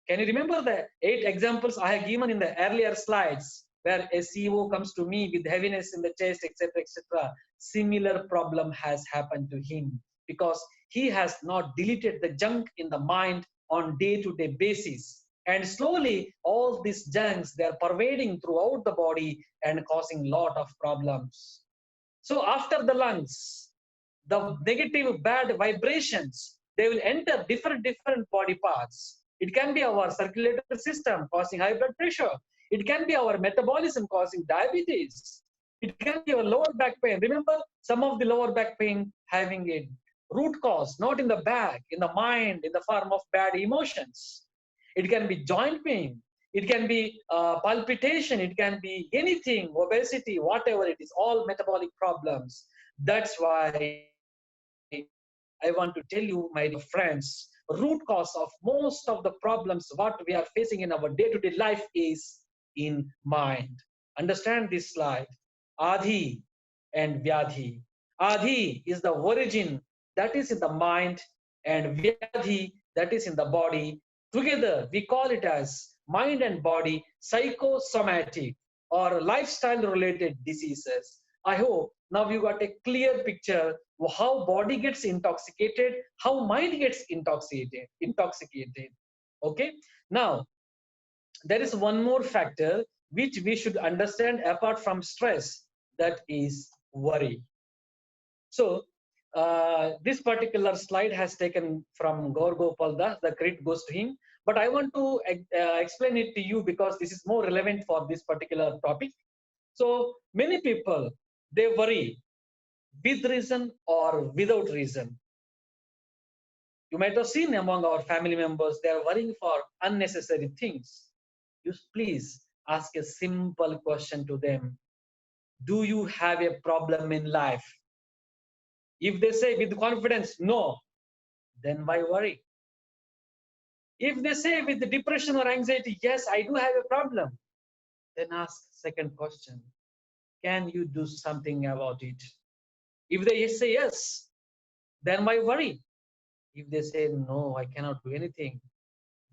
Can you remember the 8 examples I have given in the earlier slides, where a CEO comes to me with heaviness in the chest, etc., etc.? Similar problem has happened to him because he has not deleted the junk in the mind on day-to-day basis. And slowly, all these junks, they are pervading throughout the body and causing lot of problems. So after the lungs, the negative bad vibrations, they will enter different body parts. It can be our circulatory system causing high blood pressure. It can be our metabolism causing diabetes. It can be our lower back pain. Remember, some of the lower back pain having a root cause, not in the back, in the mind, in the form of bad emotions. It can be joint pain. It can be palpitation. It can be anything, obesity, whatever it is, all metabolic problems. That's why I want to tell you, my dear friends, root cause of most of the problems what we are facing in our day-to-day life is in mind. Understand this slide. Adhi and Vyadhi. Adhi is the origin that is in the mind, and Vyadhi that is in the body. Together we call it as mind and body psychosomatic or lifestyle related diseases. I hope now you got a clear picture of how body gets intoxicated, how mind gets intoxicated. Okay. Now there is one more factor which we should understand apart from stress, that is worry. So this particular slide has taken from Gaur Gopal Das, the credit goes to him. But I want to explain it to you because this is more relevant for this particular topic. So many people, they worry with reason or without reason. You might have seen among our family members, they are worrying for unnecessary things. You please ask a simple question to them. Do you have a problem in life? If they say with confidence, no, then why worry? If they say with depression or anxiety, yes, I do have a problem, then ask second question. Can you do something about it? If they say yes, then why worry? If they say no, I cannot do anything,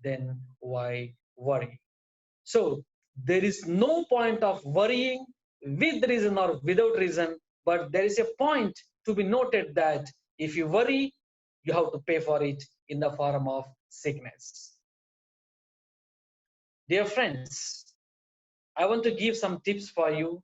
then why worry? So there is no point of worrying with reason or without reason, but there is a point to be noted that if you worry, you have to pay for it in the form of sickness. Dear friends, I want to give some tips for you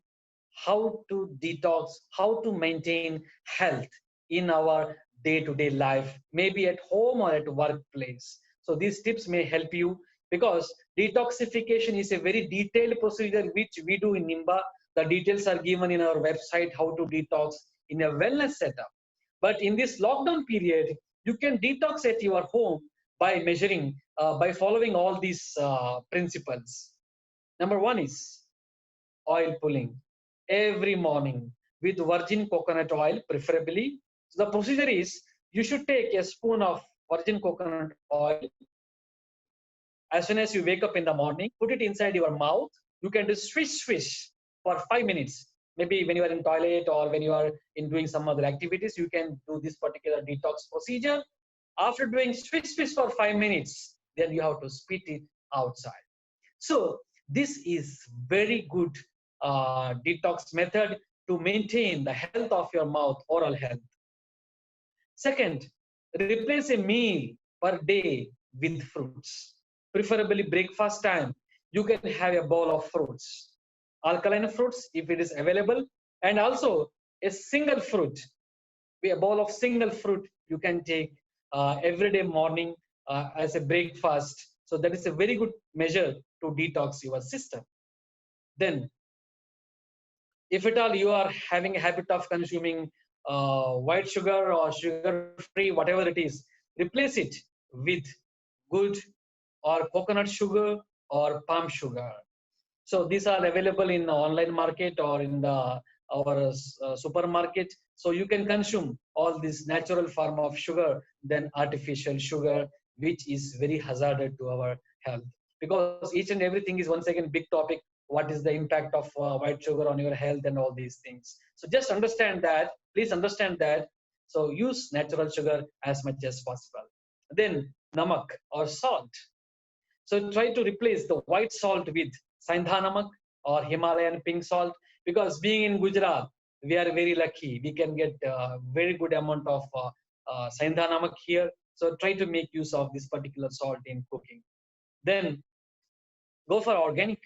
how to detox, how to maintain health in our day-to-day life, maybe at home or at workplace. So these tips may help you because detoxification is a very detailed procedure which we do in Nimba. The details are given in our website, how to detox in a wellness setup. But in this lockdown period, you can detox at your home by measuring, by following all these principles. Number one is oil pulling every morning with virgin coconut oil, preferably. So the procedure is you should take a spoon of virgin coconut oil As soon as you wake up in the morning, put it inside your mouth. You can do swish swish for 5 minutes. Maybe when you are in toilet or when you are in doing some other activities, you can do this particular detox procedure. After doing swish swish for 5 minutes, then you have to spit it outside. So this is very good detox method to maintain the health of your mouth, oral health. Second, replace a meal per day with fruits. Preferably breakfast time, you can have a bowl of fruits, alkaline fruits if it is available, and also a single fruit, a bowl of single fruit you can take every day morning as a breakfast. So that is a very good measure to detox your system. Then if at all you are having a habit of consuming white sugar or sugar free, whatever it is, replace it with good or coconut sugar or palm sugar. So these are available in the online market or in the our supermarket. So you can consume all this natural form of sugar than artificial sugar, which is very hazardous to our health. Because each and everything is once again big topic. What is the impact of white sugar on your health and all these things? So just understand that. Please understand that. So use natural sugar as much as possible. Then namak or salt. So try to replace the white salt with Sandha namak or Himalayan pink salt, because being in Gujarat, we are very lucky. We can get a very good amount of Sandha namak here. So try to make use of this particular salt in cooking. Then go for organic.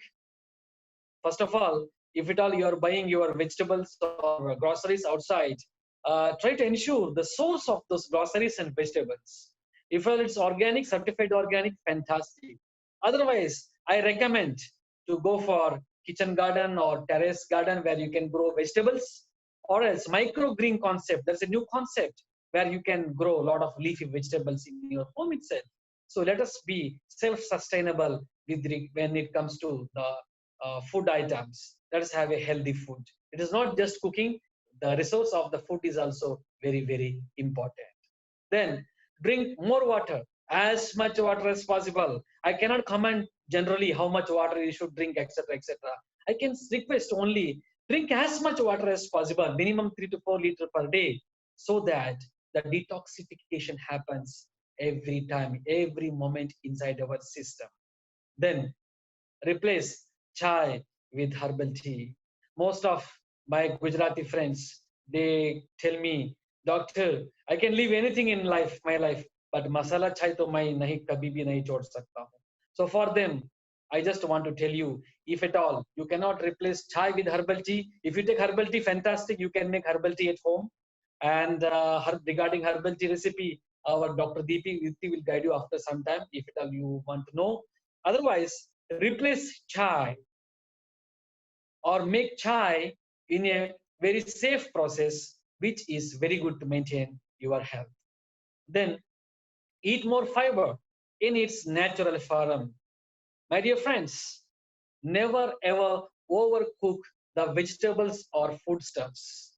First of all, if at all you are buying your vegetables or groceries outside, try to ensure the source of those groceries and vegetables. If it's organic, certified organic, fantastic. Otherwise, I recommend to go for kitchen garden or terrace garden where you can grow vegetables, or else microgreen concept. There's a new concept where you can grow a lot of leafy vegetables in your home itself. So let us be self-sustainable when it comes to the food items. Let us have a healthy food. It is not just cooking. The resource of the food is also very, very important. Then drink more water, as much water as possible. I cannot comment generally how much water you should drink, etc., etc. I can request only drink as much water as possible, minimum 3 to 4 liters per day, so that the detoxification happens every time, every moment inside our system. Then replace chai with herbal tea. Most of my Gujarati friends, they tell me, doctor, I can live anything in life, my life, but masala chai to mai nahi kabhi bhi nahi chhod sakta hu. So for them, I just want to tell you, if at all you cannot replace chai with herbal tea, if you take herbal tea, fantastic, you can make herbal tea at home. And regarding herbal tea recipe, our Dr. Deepthi will guide you after some time if at all you want to know. Otherwise, replace chai or make chai in a very safe process, which is very good to maintain your health. Then eat more fiber in its natural form. My dear friends, never ever overcook the vegetables or foodstuffs,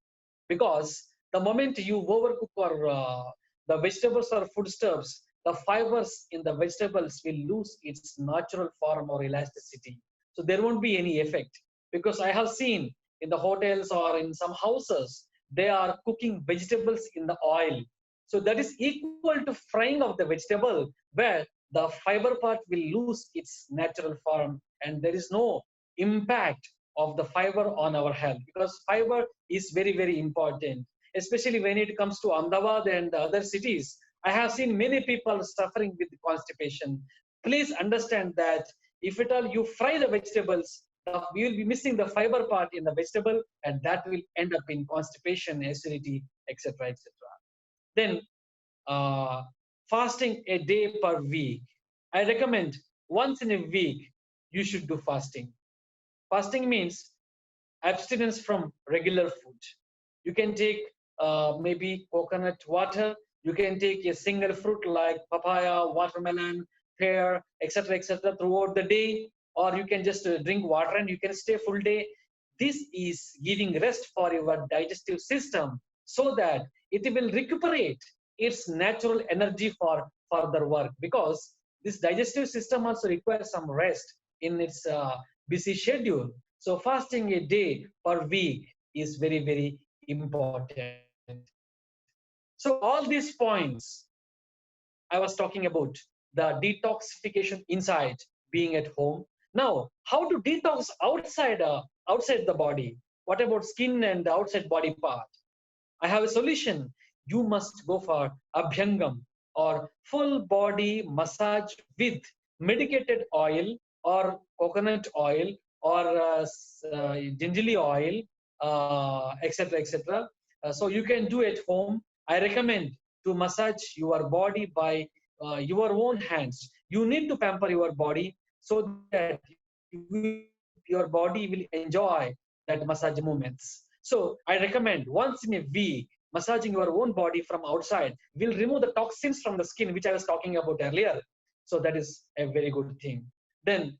because the moment you overcook or the vegetables or foodstuffs, the fibers in the vegetables will lose its natural form or elasticity. So there won't be any effect, because I have seen in the hotels or in some houses, they are cooking vegetables in the oil. So that is equal to frying of the vegetable, where the fiber part will lose its natural form, and there is no impact of the fiber on our health, because fiber is very, very important, especially when it comes to Ahmedabad and other cities. I have seen many people suffering with constipation. Please understand that if at all you fry the vegetables, you will be missing the fiber part in the vegetable, and that will end up in constipation, acidity, etc., etc. Then uh, fasting a day per week. I recommend once in a week you should do fasting. Fasting means abstinence from regular food. You can take maybe coconut water. You can take a single fruit like papaya, watermelon, pear, etc., throughout the day, or you can just drink water and you can stay full day. This is giving rest for your digestive system, so that it will recuperate its natural energy for further work, because this digestive system also requires some rest in its busy schedule. So fasting a day per week is very, very important. So all these points I was talking about, the detoxification inside, being at home. Now, how to detox outside the body? What about skin and the outside body part? I have a solution. You must go for abhyangam, or full body massage with medicated oil or coconut oil or gingerly oil, etc., etc. So you can do at home. I recommend to massage your body by your own hands. You need to pamper your body so that your body will enjoy that massage movements. So I recommend once in a week, massaging your own body from outside will remove the toxins from the skin, which I was talking about earlier. So that is a very good thing. Then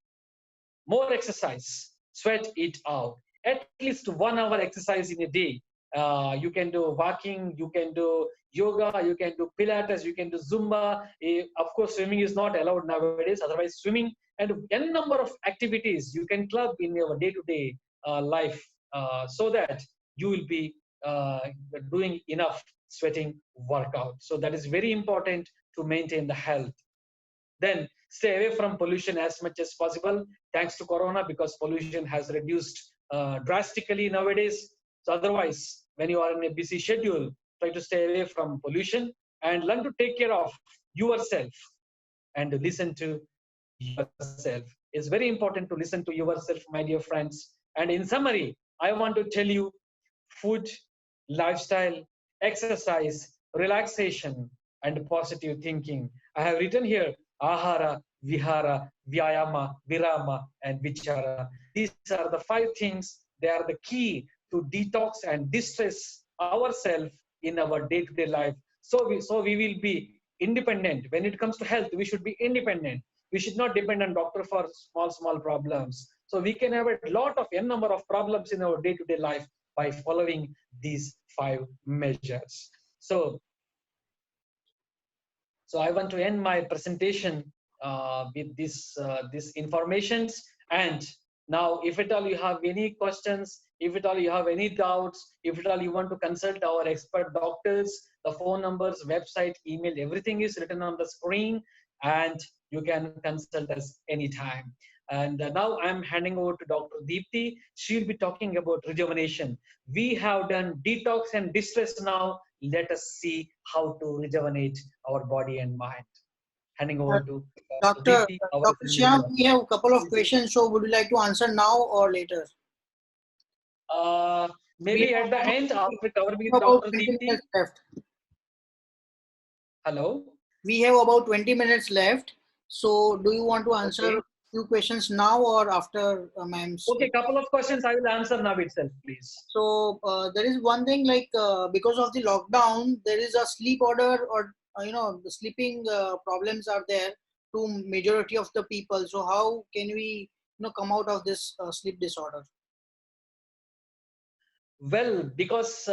more exercise, sweat it out. At least 1 hour exercise in a day. You can do walking, you can do yoga, you can do Pilates, you can do Zumba. Of course, swimming is not allowed nowadays. Otherwise, swimming and n number of activities you can club in your day-to-day life, so that you will be uh, doing enough sweating workout. So that is very important to maintain the health. Then stay away from pollution as much as possible. Thanks to Corona, because pollution has reduced drastically nowadays. So otherwise, when you are in a busy schedule, try to stay away from pollution and learn to take care of yourself and listen to yourself. It's very important to listen to yourself, my dear friends. And in summary, I want to tell you: food, lifestyle, exercise, relaxation, and positive thinking. I have written here ahara, vihara, vyayama, virama, and vichara. These are the 5 things. They are the key to detox and distress ourselves in our day-to-day life. So we will be independent. When it comes to health, we should be independent. We should not depend on doctor for small problems. So we can have a lot of n number of problems in our day-to-day life by following these 5 measures. So I want to end my presentation with this informations. And now, if at all you have any questions, if at all you have any doubts, if at all you want to consult our expert doctors, the phone numbers, website, email, everything is written on the screen, and you can consult us anytime. And now I'm handing over to Dr. Deepthi. She'll be talking about rejuvenation. We have done detox and distress. Now let us see how to rejuvenate our body and mind. Handing over to Dr. Doctor Deepthi, our Dr. Shyam, we have a couple of questions. So would you like to answer now or later? Maybe at the end, after covering about Dr. 20 Deepthi. minutes left. Hello. We have about 20 minutes left. So do you want to answer a few questions now or after ma'am's? Okay, couple of questions I will answer now itself, please. So there is one thing, like because of the lockdown, there is a sleep order, or the sleeping problems are there to majority of the people. So how can we come out of this sleep disorder? Well, because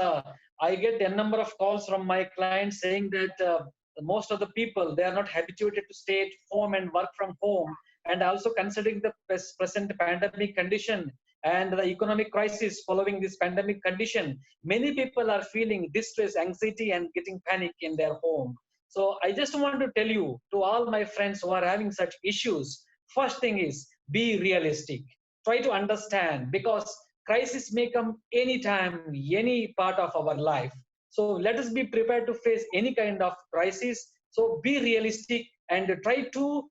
I get a number of calls from my clients saying that most of the people, they are not habituated to stay at home and work from home, and also considering the present pandemic condition and the economic crisis following this pandemic condition, many people are feeling distress, anxiety, and getting panic in their home. So I just want to tell you, to all my friends who are having such issues, first thing is be realistic. Try to understand, because crisis may come anytime, any part of our life. So let us be prepared to face any kind of crisis. So be realistic and try to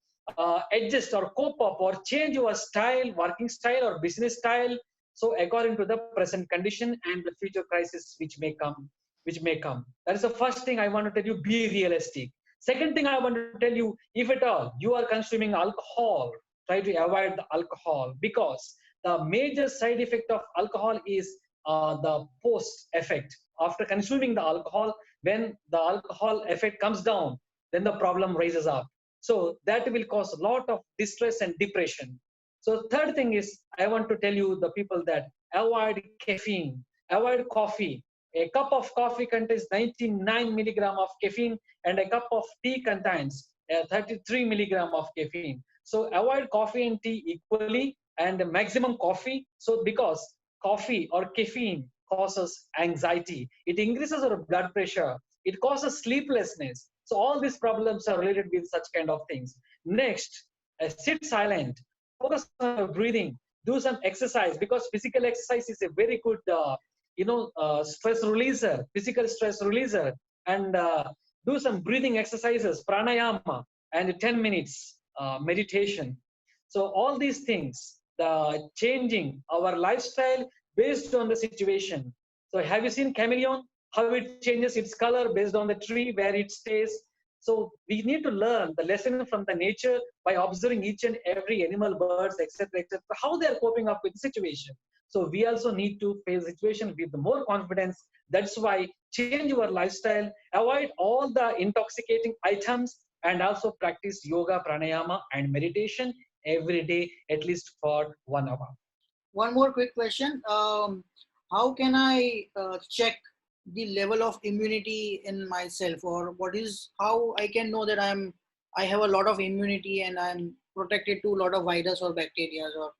adjust or cope up or change your style, working style or business style. So according to the present condition and the future crisis which may come, That is the first thing I want to tell you. Be realistic. Second thing I want to tell you, if at all you are consuming alcohol, try to avoid the alcohol, because the major side effect of alcohol is the post effect. After consuming the alcohol, when the alcohol effect comes down, then the problem rises up. So that will cause a lot of distress and depression. So third thing is, I want to tell you the people that avoid caffeine, avoid coffee. A cup of coffee contains 99 milligram of caffeine, and a cup of tea contains 33 milligram of caffeine. So avoid coffee and tea equally and maximum coffee. So because coffee or caffeine causes anxiety, it increases our blood pressure, it causes sleeplessness. So all these problems are related with such kind of things. Next, sit silent, focus on your breathing, do some exercise because physical exercise is a very good, stress releaser, physical stress releaser, and do some breathing exercises, pranayama, and 10 minutes meditation. So all these things, the changing our lifestyle based on the situation. So have you seen chameleon? How it changes its color based on the tree where it stays. So we need to learn the lesson from the nature by observing each and every animal, birds, etc., etc., how they are coping up with the situation. So we also need to face the situation with more confidence. That's why change your lifestyle, avoid all the intoxicating items, and also practice yoga, pranayama, and meditation every day, at least for 1 hour. One more quick question. How can I check the level of immunity in myself, or what is how I can know that I have a lot of immunity and I'm protected to a lot of virus or bacteria, or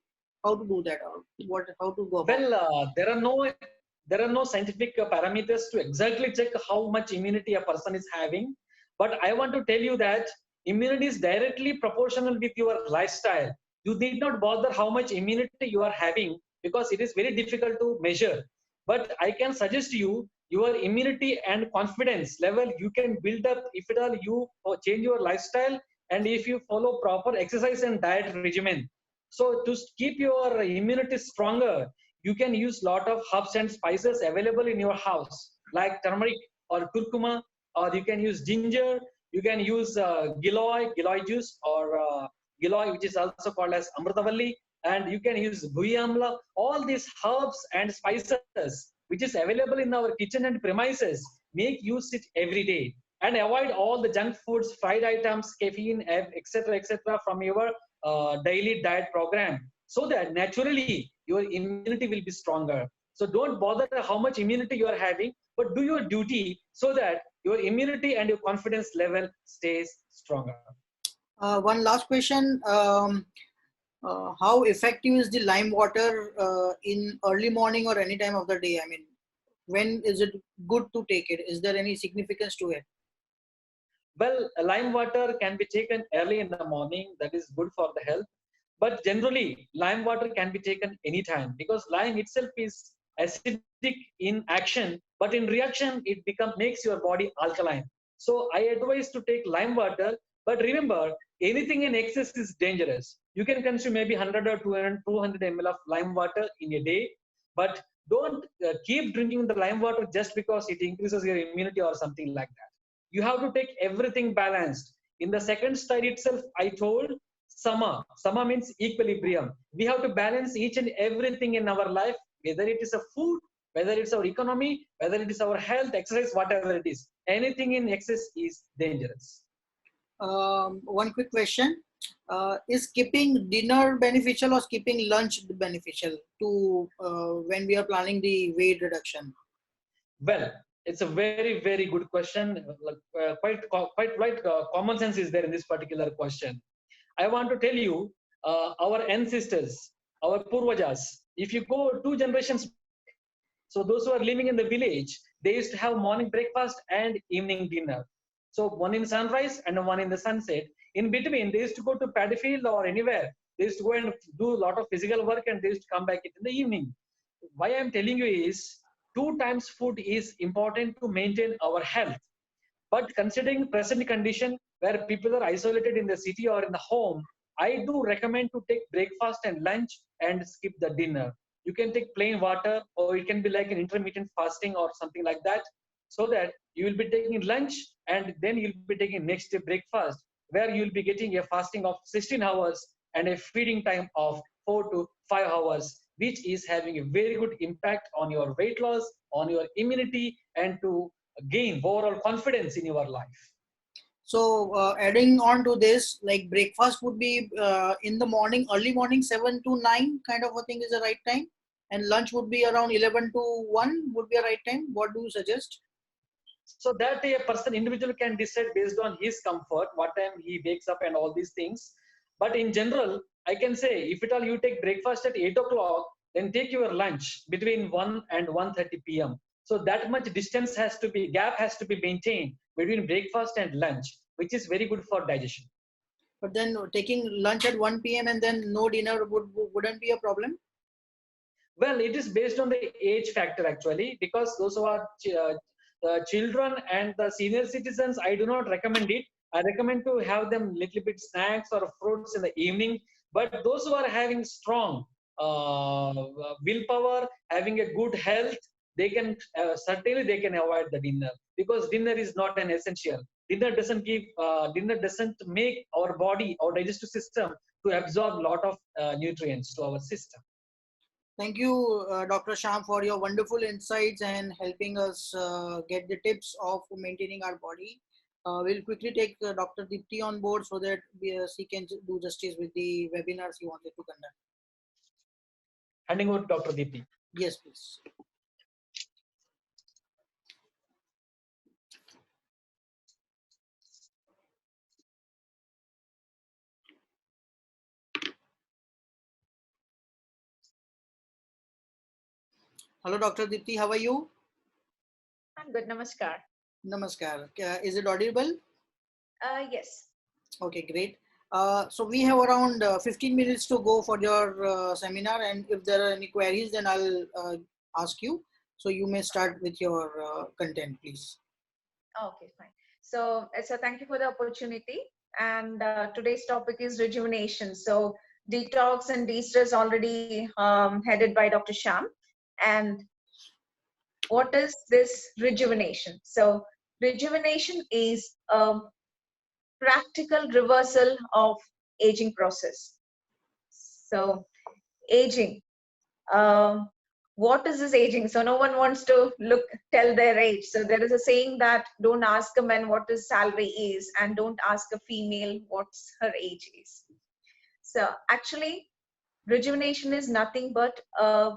how to do that, or what how to go about? Well, there are no scientific parameters to exactly check how much immunity a person is having. But I want to tell you that immunity is directly proportional with your lifestyle. You need not bother how much immunity you are having because it is very difficult to measure. But I can suggest you your immunity and confidence level you can build up if at all you change your lifestyle and if you follow proper exercise and diet regimen. So to keep your immunity stronger, you can use lot of herbs and spices available in your house, like turmeric or curcuma, or you can use ginger. You can use giloy juice, or giloy, which is also called as amritavalli, and you can use bhuyamla. All these herbs and spices, which is available in our kitchen and premises, make use it every day. And avoid all the junk foods, fried items, caffeine, etc., etc., from your daily diet program, so that naturally your immunity will be stronger. So don't bother how much immunity you are having, but do your duty so that your immunity and your confidence level stays stronger. One last question. How effective is the lime water in early morning or any time of the day? I mean, when is it good to take it? Is there any significance to it? Well, lime water can be taken early in the morning. That is good for the health. But generally, lime water can be taken anytime because lime itself is acidic in action, but in reaction, it makes your body alkaline. So I advise to take lime water. But remember, anything in excess is dangerous. You can consume maybe 100 or 200 ml of lime water in a day, but don't keep drinking the lime water just because it increases your immunity or something like that. You have to take everything balanced. In the second slide itself, I told sama means equilibrium. We have to balance each and everything in our life, whether it is a food, whether it's our economy, whether it is our health, exercise, whatever it is. Anything in excess is dangerous. One quick question. Is skipping dinner beneficial or skipping lunch beneficial to when we are planning the weight reduction? Well, it's a very, very good question. Quite right. Common sense is there in this particular question. I want to tell you, our ancestors, our purvajas, if you go 2 generations back, so those who are living in the village, they used to have morning breakfast and evening dinner. So one in sunrise and one in the sunset. In between, they used to go to paddy field or anywhere. They used to go and do a lot of physical work and they used to come back in the evening. Why I'm telling you is 2 times food is important to maintain our health. But considering present condition where people are isolated in the city or in the home, I do recommend to take breakfast and lunch and skip the dinner. You can take plain water, or it can be like an intermittent fasting or something like that, so that you will be taking lunch and then you'll be taking next day breakfast, where you'll be getting a fasting of 16 hours and a feeding time of 4 to 5 hours, which is having a very good impact on your weight loss, on your immunity, and to gain overall confidence in your life. So adding on to this, like breakfast would be in the morning, early morning, 7 to 9 kind of a thing is the right time, and lunch would be around 11 to 1 would be a right time. What do you suggest? So that a person, individual can decide based on his comfort, what time he wakes up and all these things. But in general, I can say if at all you take breakfast at 8 o'clock, then take your lunch between 1 and 1:30 p.m. So that much distance has to be, gap has to be maintained between breakfast and lunch, which is very good for digestion. But then taking lunch at 1 p.m. and then no dinner wouldn't be a problem? Well, it is based on the age factor actually, because those who are children and the senior citizens, I do not recommend it. I recommend to have them little bit snacks or fruits in the evening. But those who are having strong willpower, having a good health, they can certainly they can avoid the dinner, because dinner is not an essential. Dinner doesn't make our body, our digestive system, to absorb lot of nutrients to our system. Thank you, Dr. Sham, for your wonderful insights and helping us get the tips of maintaining our body. We'll quickly take Dr. Deepthi on board so that she can do justice with the webinars he wanted to conduct. Handing over to Dr. Deepthi. Yes, please. Hello, Dr. Deepthi, how are you? I'm good. Namaskar. Namaskar. Is it audible? Yes. Okay, great. So we have around 15 minutes to go for your seminar, and if there are any queries, then I'll ask you. So you may start with your content, please. Okay, fine. So thank you for the opportunity. And today's topic is rejuvenation. So detox and de-stress already headed by Dr. Sham. And what is this rejuvenation? So rejuvenation is a practical reversal of aging process. So aging. What is this aging? So no one wants to tell their age. So there is a saying that don't ask a man what his salary is, and don't ask a female what's her age is. So actually, rejuvenation is nothing but a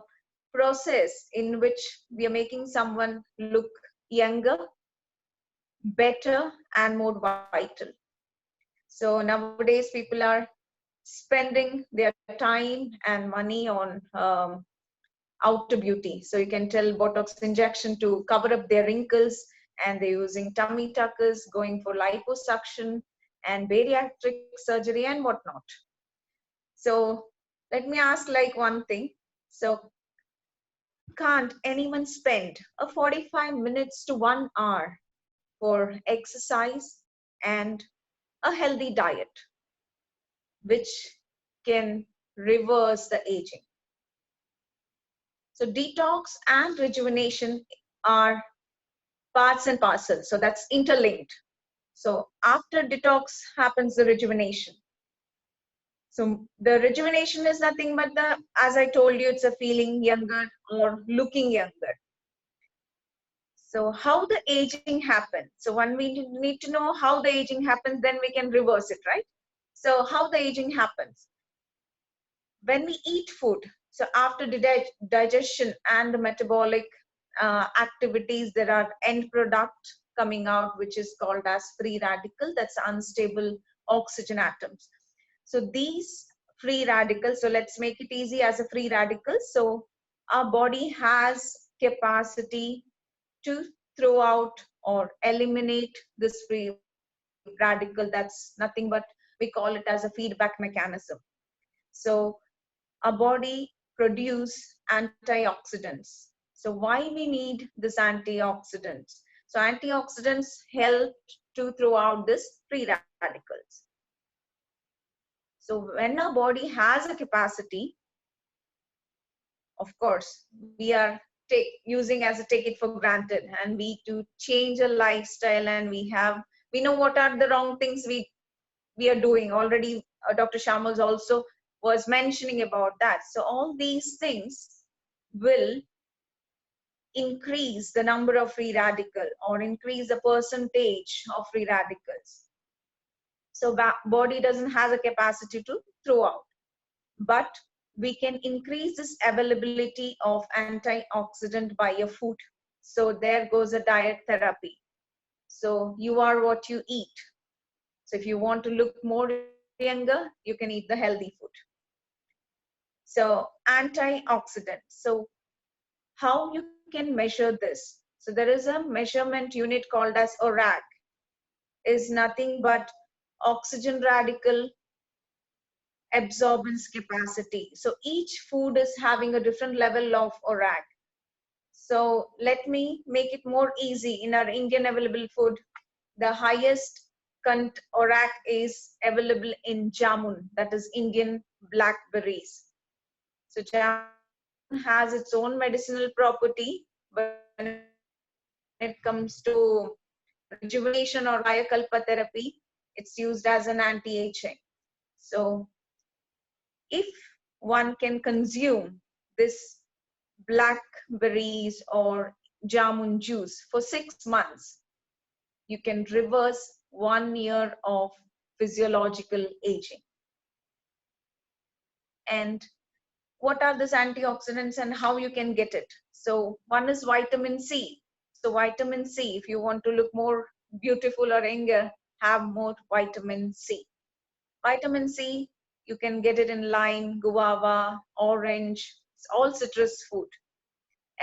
process in which we are making someone look younger, better, and more vital. So nowadays, people are spending their time and money on outer beauty. So you can tell Botox injection to cover up their wrinkles, and they're using tummy tuckers, going for liposuction and bariatric surgery and whatnot. So let me ask like one thing. So can't anyone spend a 45 minutes to 1 hour for exercise and a healthy diet, which can reverse the aging? So detox and rejuvenation are parts and parcels. So that's interlinked. So after detox happens the rejuvenation. So the rejuvenation is nothing but as I told you, it's a feeling younger or looking younger. So how the aging happens. So when we need to know how the aging happens, then we can reverse it, right? So how the aging happens. When we eat food, so after digestion and the metabolic activities, there are end product coming out, which is called as free radical. That's unstable oxygen atoms. So these free radicals, so let's make it easy as a free radical. So our body has capacity to throw out or eliminate this free radical. That's nothing but we call it as a feedback mechanism. So our body produce antioxidants. So why we need this antioxidants? So antioxidants help to throw out this free radicals. So when our body has a capacity, of course, we are using as a take it for granted, and we to change a lifestyle, and we know what are the wrong things we are doing already. Dr. Shyamaraj also was mentioning about that. So all these things will increase the number of free radical or increase the percentage of free radicals. So body doesn't have a capacity to throw out, but we can increase this availability of antioxidant by a food. So there goes a diet therapy. So you are what you eat. So if you want to look more younger, you can eat the healthy food. So antioxidant. So how you can measure this? So there is a measurement unit called as ORAC, is nothing but oxygen radical absorbance capacity. So each food is having a different level of ORAC. So let me make it more easy. In our Indian available food, the highest ORAC is available in jamun, that is Indian blackberries. So jamun has its own medicinal property, but when it comes to rejuvenation or Kayakalpa therapy, it's used as an anti-aging. So if one can consume this blackberries or jamun juice for 6 months, you can reverse 1 year of physiological aging. And what are these antioxidants and how you can get it? So one is vitamin C. So vitamin C, if you want to look more beautiful or younger, have more vitamin C. Vitamin C, you can get it in lime, guava, orange, it's all citrus food.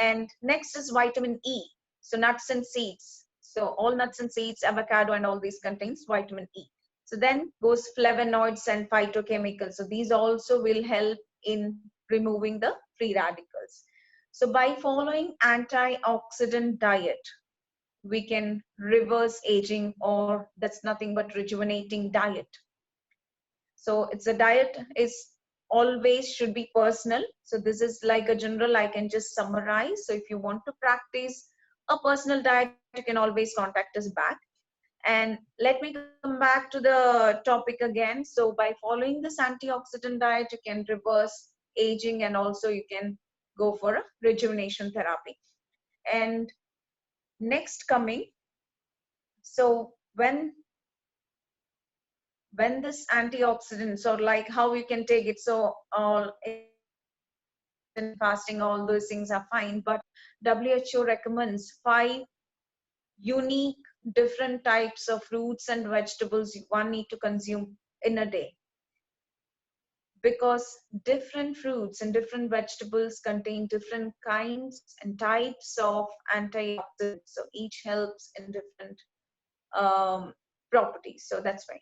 And next is vitamin E. So nuts and seeds. So all nuts and seeds, avocado and all these contains vitamin E. So then goes flavonoids and phytochemicals. So these also will help in removing the free radicals. So by following antioxidant diet, we can reverse aging, or that's nothing but rejuvenating diet. So it's a diet is always should be personal. So this is like a general, I can just summarize. So if you want to practice a personal diet, you can always contact us back. And let me come back to the topic again. So by following this antioxidant diet, you can reverse aging, and also you can go for a rejuvenation therapy. And next coming, so when this antioxidants, or like how you can take it, so all intermittent fasting, all those things are fine, but WHO recommends 5 unique different types of fruits and vegetables one need to consume in a day, because different fruits and different vegetables contain different kinds and types of antioxidants, so each helps in different properties. So that's why.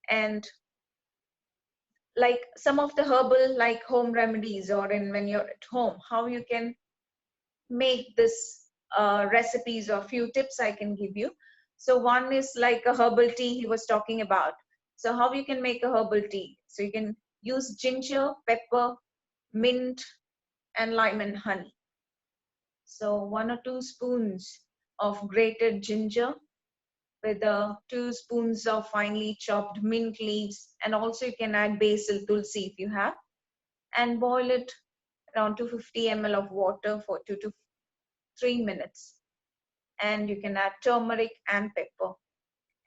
And like some of the herbal like home remedies, or in when you're at home, how you can make this recipes, or few tips I can give you. So one is like a herbal tea he was talking about. So how you can make a herbal tea? So you can use ginger, pepper, mint, and lime and honey. So 1 or 2 spoons of grated ginger with 2 spoons of finely chopped mint leaves, and also you can add basil, tulsi if you have, and boil it around 250 ml of water for 2 to 3 minutes. And you can add turmeric and pepper.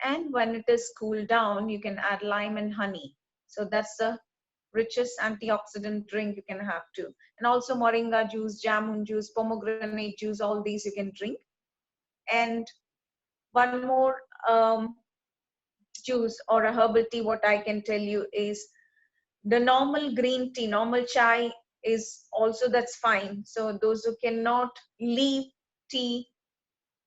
And when it is cooled down, you can add lime and honey. So that's the richest antioxidant drink you can have too. And also moringa juice, jamun juice, pomegranate juice, all these you can drink. And one more juice or a herbal tea, what I can tell you is the normal green tea, normal chai is also that's fine. So those who cannot leave tea,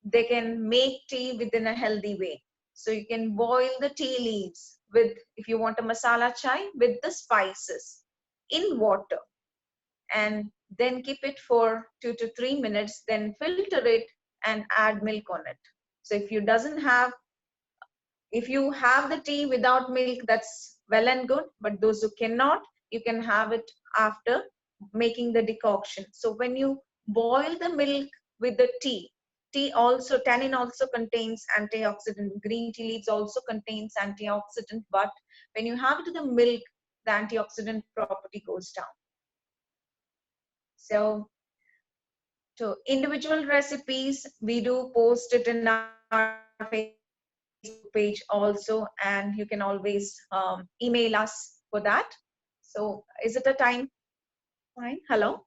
they can make tea within a healthy way. So you can boil the tea leaves with, if you want a masala chai, with the spices in water, and then keep it for 2 to 3 minutes, then filter it and add milk on it. So if you have the tea without milk, that's well and good, but those who cannot, you can have it after making the decoction. So when you boil the milk with the tea also, tannin also contains antioxidant. Green tea leaves also contains antioxidant, but when you have it in the milk, the antioxidant property goes down. So individual recipes, we do post it in our Facebook page also, and you can always email us for that. So is it a time? Fine. Hello?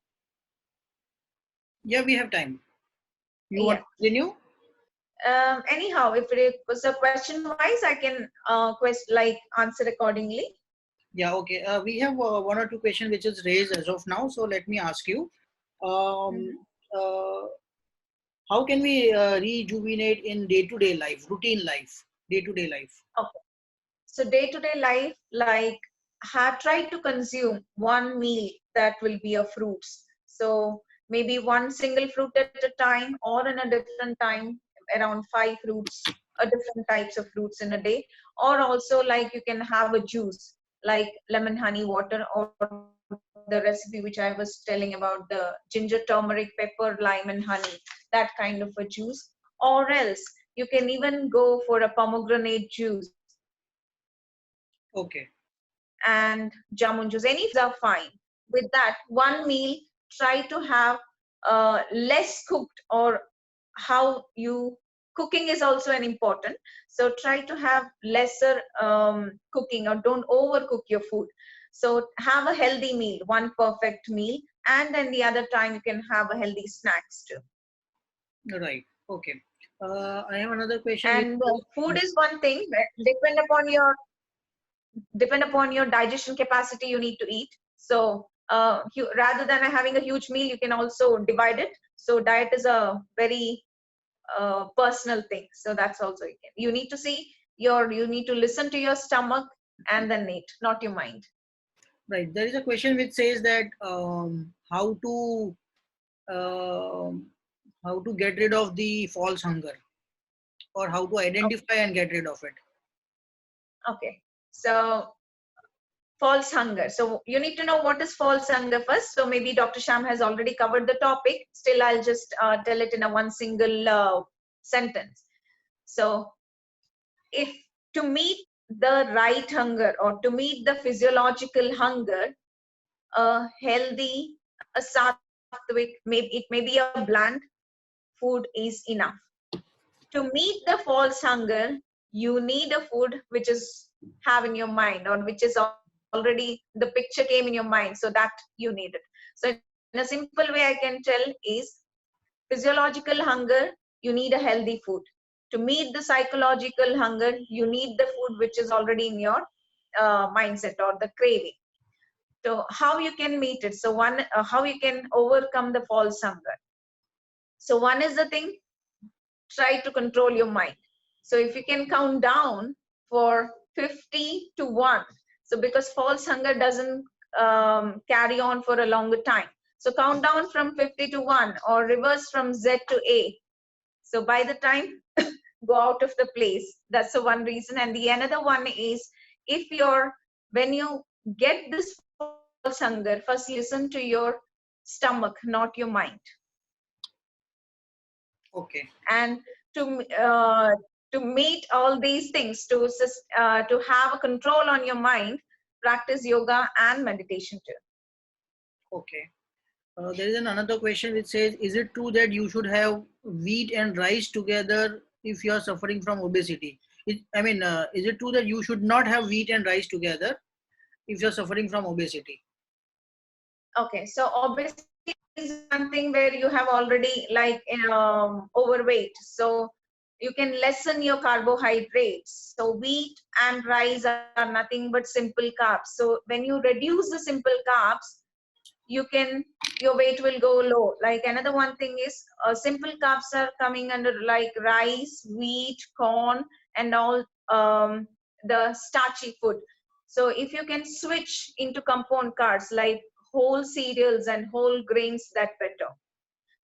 Yeah, we have time. You Yeah. want to continue? Anyhow, if it was a question wise, I can answer accordingly. Yeah, okay. We have one or two questions which is raised as of now. So let me ask you, um, Mhm. uh, how can we rejuvenate in day-to-day life, routine life, day-to-day life? Okay. So day to day life, like have tried to consume one meal that will be a fruits. So maybe one single fruit at a time, or in a different time, around five fruits, different types of fruits in a day. Or also like you can have a juice like lemon honey water, or the recipe which I was telling about the ginger, turmeric, pepper, lime, and honey, that kind of a juice. Or else you can even go for a pomegranate juice Okay, and jamun juice. Any fruits are fine. With that, one meal, try to have less cooked, or how you cooking is also an important. So try to have lesser cooking, or don't overcook your food. So have a healthy meal, one perfect meal, and then the other time you can have a healthy snacks too. right. Okay. I have another question which And food is, is one thing, but depend upon your digestion capacity you need to eat. So rather than having a huge meal, you can also divide it. So diet is a very personal thing. So that's also you need to see you need to listen to your stomach and then eat, not your mind. right. There is a question which says that um, how to get rid of the false hunger, or how to Okay. identify and get rid of it. Okay. So false hunger. So you need to know what is false hunger first. So maybe Dr. Sham has already covered the topic. Still, I'll just tell it in a one single sentence. So if to meet the right hunger, or to meet the physiological hunger, a healthy, a sattvic, maybe it may be a bland food is enough. To meet the false hunger, you need a food which is have in your mind, or which is already the picture came in your mind, so that you need it. So in a simple way I can tell is, physiological hunger, you need a healthy food. To meet the psychological hunger, you need the food which is already in your mindset, or the craving. So how you can meet it? So one, how you can overcome the false hunger? So one is the thing, try to control your mind. So if you can count down for 50 to 1, so because false hunger doesn't carry on for a longer time, so count down from 50 to 1, or reverse from Z to A. So by the time go out of the place, that's the one reason. And the another one is, if you're when you get this false hunger, first listen to your stomach, not your mind. Okay. And to to meet all these things, to have a control on your mind, practice yoga and meditation too. Okay. There is another question which says, is it true that you should have wheat and rice together if you are suffering from obesity? Is it true that you should not have wheat and rice together if you're suffering from obesity? Okay, so obesity is one thing where you have already like overweight, so you can lessen your carbohydrates. So wheat and rice are nothing but simple carbs. So when you reduce the simple carbs, you can, your weight will go low. Like another one thing is, simple carbs are coming under like rice, wheat, corn, and all the starchy food. So if you can switch into compound carbs like whole cereals and whole grains, that better.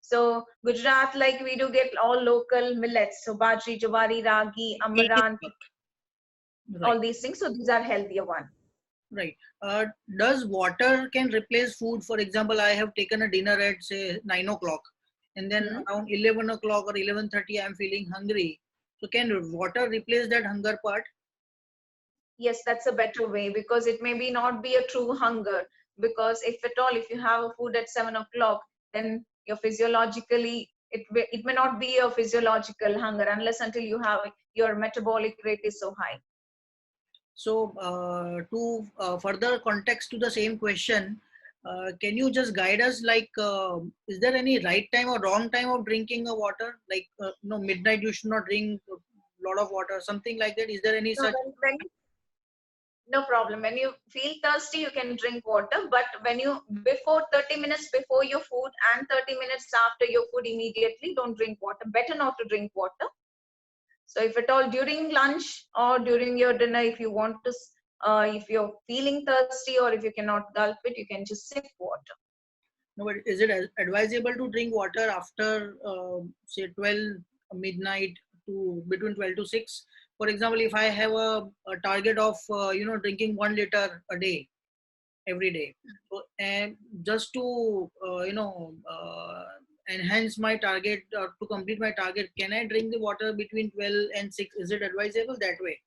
So Gujarat, like we do get all local millets, so bajri, jawari, ragi, amaranth, Right. all these things. So these are healthier one. Right. Does water can replace food? For example, I have taken a dinner at say 9 o'clock, and then Hmm? around 11 o'clock or 11:30, I'm feeling hungry. So can water replace that hunger part? Yes, that's a better way, because it may be not be a true hunger. Because if at all, if you have a food at 7 o'clock, then you're physiologically, it may not be a physiological hunger unless until you have your metabolic rate is so high. So to further context to the same question, Can you just guide us? Like, is there any right time or wrong time of drinking a water? Like, no, midnight you should not drink a lot of water, something like that. Is there any No, such? no problem. When you feel thirsty, you can drink water. But when you, before 30 minutes before your food and 30 minutes after your food, immediately don't drink water. Better not to drink water. So if at all during lunch or during your dinner, if you want to, if you're feeling thirsty or if you cannot gulp it, you can just sip water. No, but is it advisable to drink water after, say, 12 midnight to between 12 to 6? For example, if I have a target of, drinking 1 liter a day, every day. So, and just to, enhance my target or to complete my target, can I drink the water between 12 and 6? Is it advisable that way?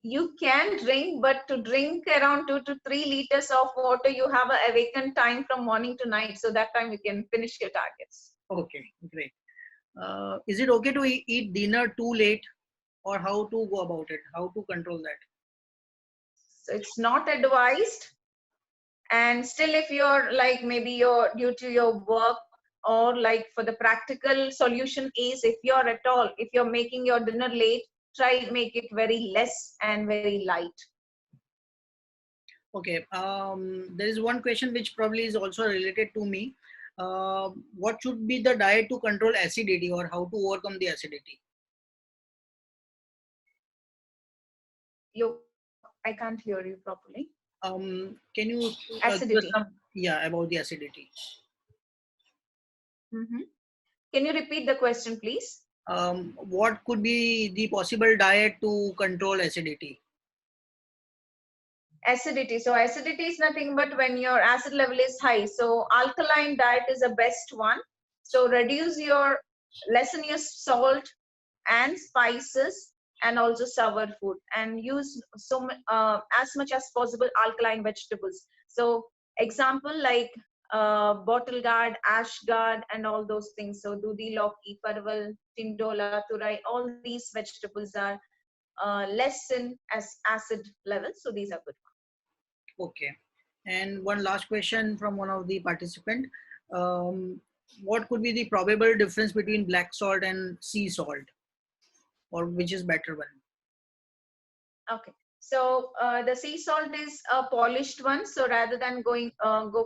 You can drink, but to drink around 2 to 3 liters of water, you have a awakened time from morning to night. So that time you can finish your targets. Okay, great. Is it okay to eat dinner too late, or how to go about it? How to control that? So it's not advised. And still, if you're like maybe you're due to your work or like for the practical solution is if you're at all, if you're making your dinner late, try to make it very less and very light. Okay. There is one question which probably is also related to me. What should be the diet to control acidity, or how to overcome the acidity? You, I can't hear you properly. Can you give us Acidity. some, yeah, about the acidity? Hmm. Can you repeat the question, please? What could be the possible diet to control acidity? Acidity. So acidity is nothing but when your acid level is high. So alkaline diet is the best one. So reduce your, lessen your salt and spices and also sour food, and use as much as possible alkaline vegetables. So example like bottle gourd, ash gourd, and all those things. So dudi, loki, parval, tindola, turai, all these vegetables are less in as acid level. So these are good. Okay. And one last question from one of the participant. Um, what could be the probable difference between black salt and sea salt, or which is better one? Okay. So the sea salt is a polished one. So rather than go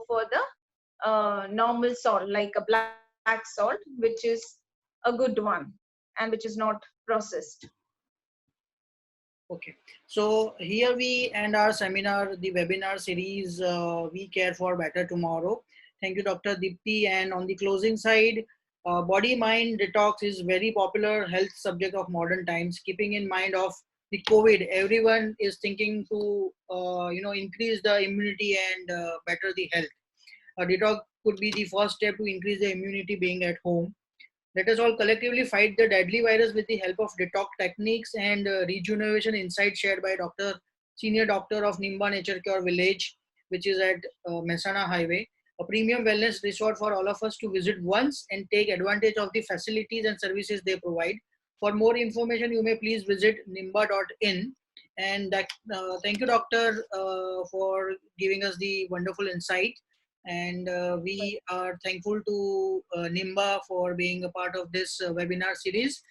for the normal salt, like a black salt, which is a good one and which is not processed. Okay. So here we end our seminar, the webinar series, We Care for Better Tomorrow. Thank you, Dr. Deepthi. And on the closing side, body mind detox is very popular health subject of modern times. Keeping in mind of the COVID, everyone is thinking to increase the immunity and better the health. A detox could be the first step to increase the immunity being at home. Let us all collectively fight the deadly virus with the help of detox techniques and rejuvenation insights shared by Senior Doctor of Nimba Naturecure Village, which is at Mehsana Highway, a premium wellness resort for all of us to visit once and take advantage of the facilities and services they provide. For more information, you may please visit nimba.in. And thank you, Doctor, for giving us the wonderful insight. And we are thankful to Nimba for being a part of this webinar series.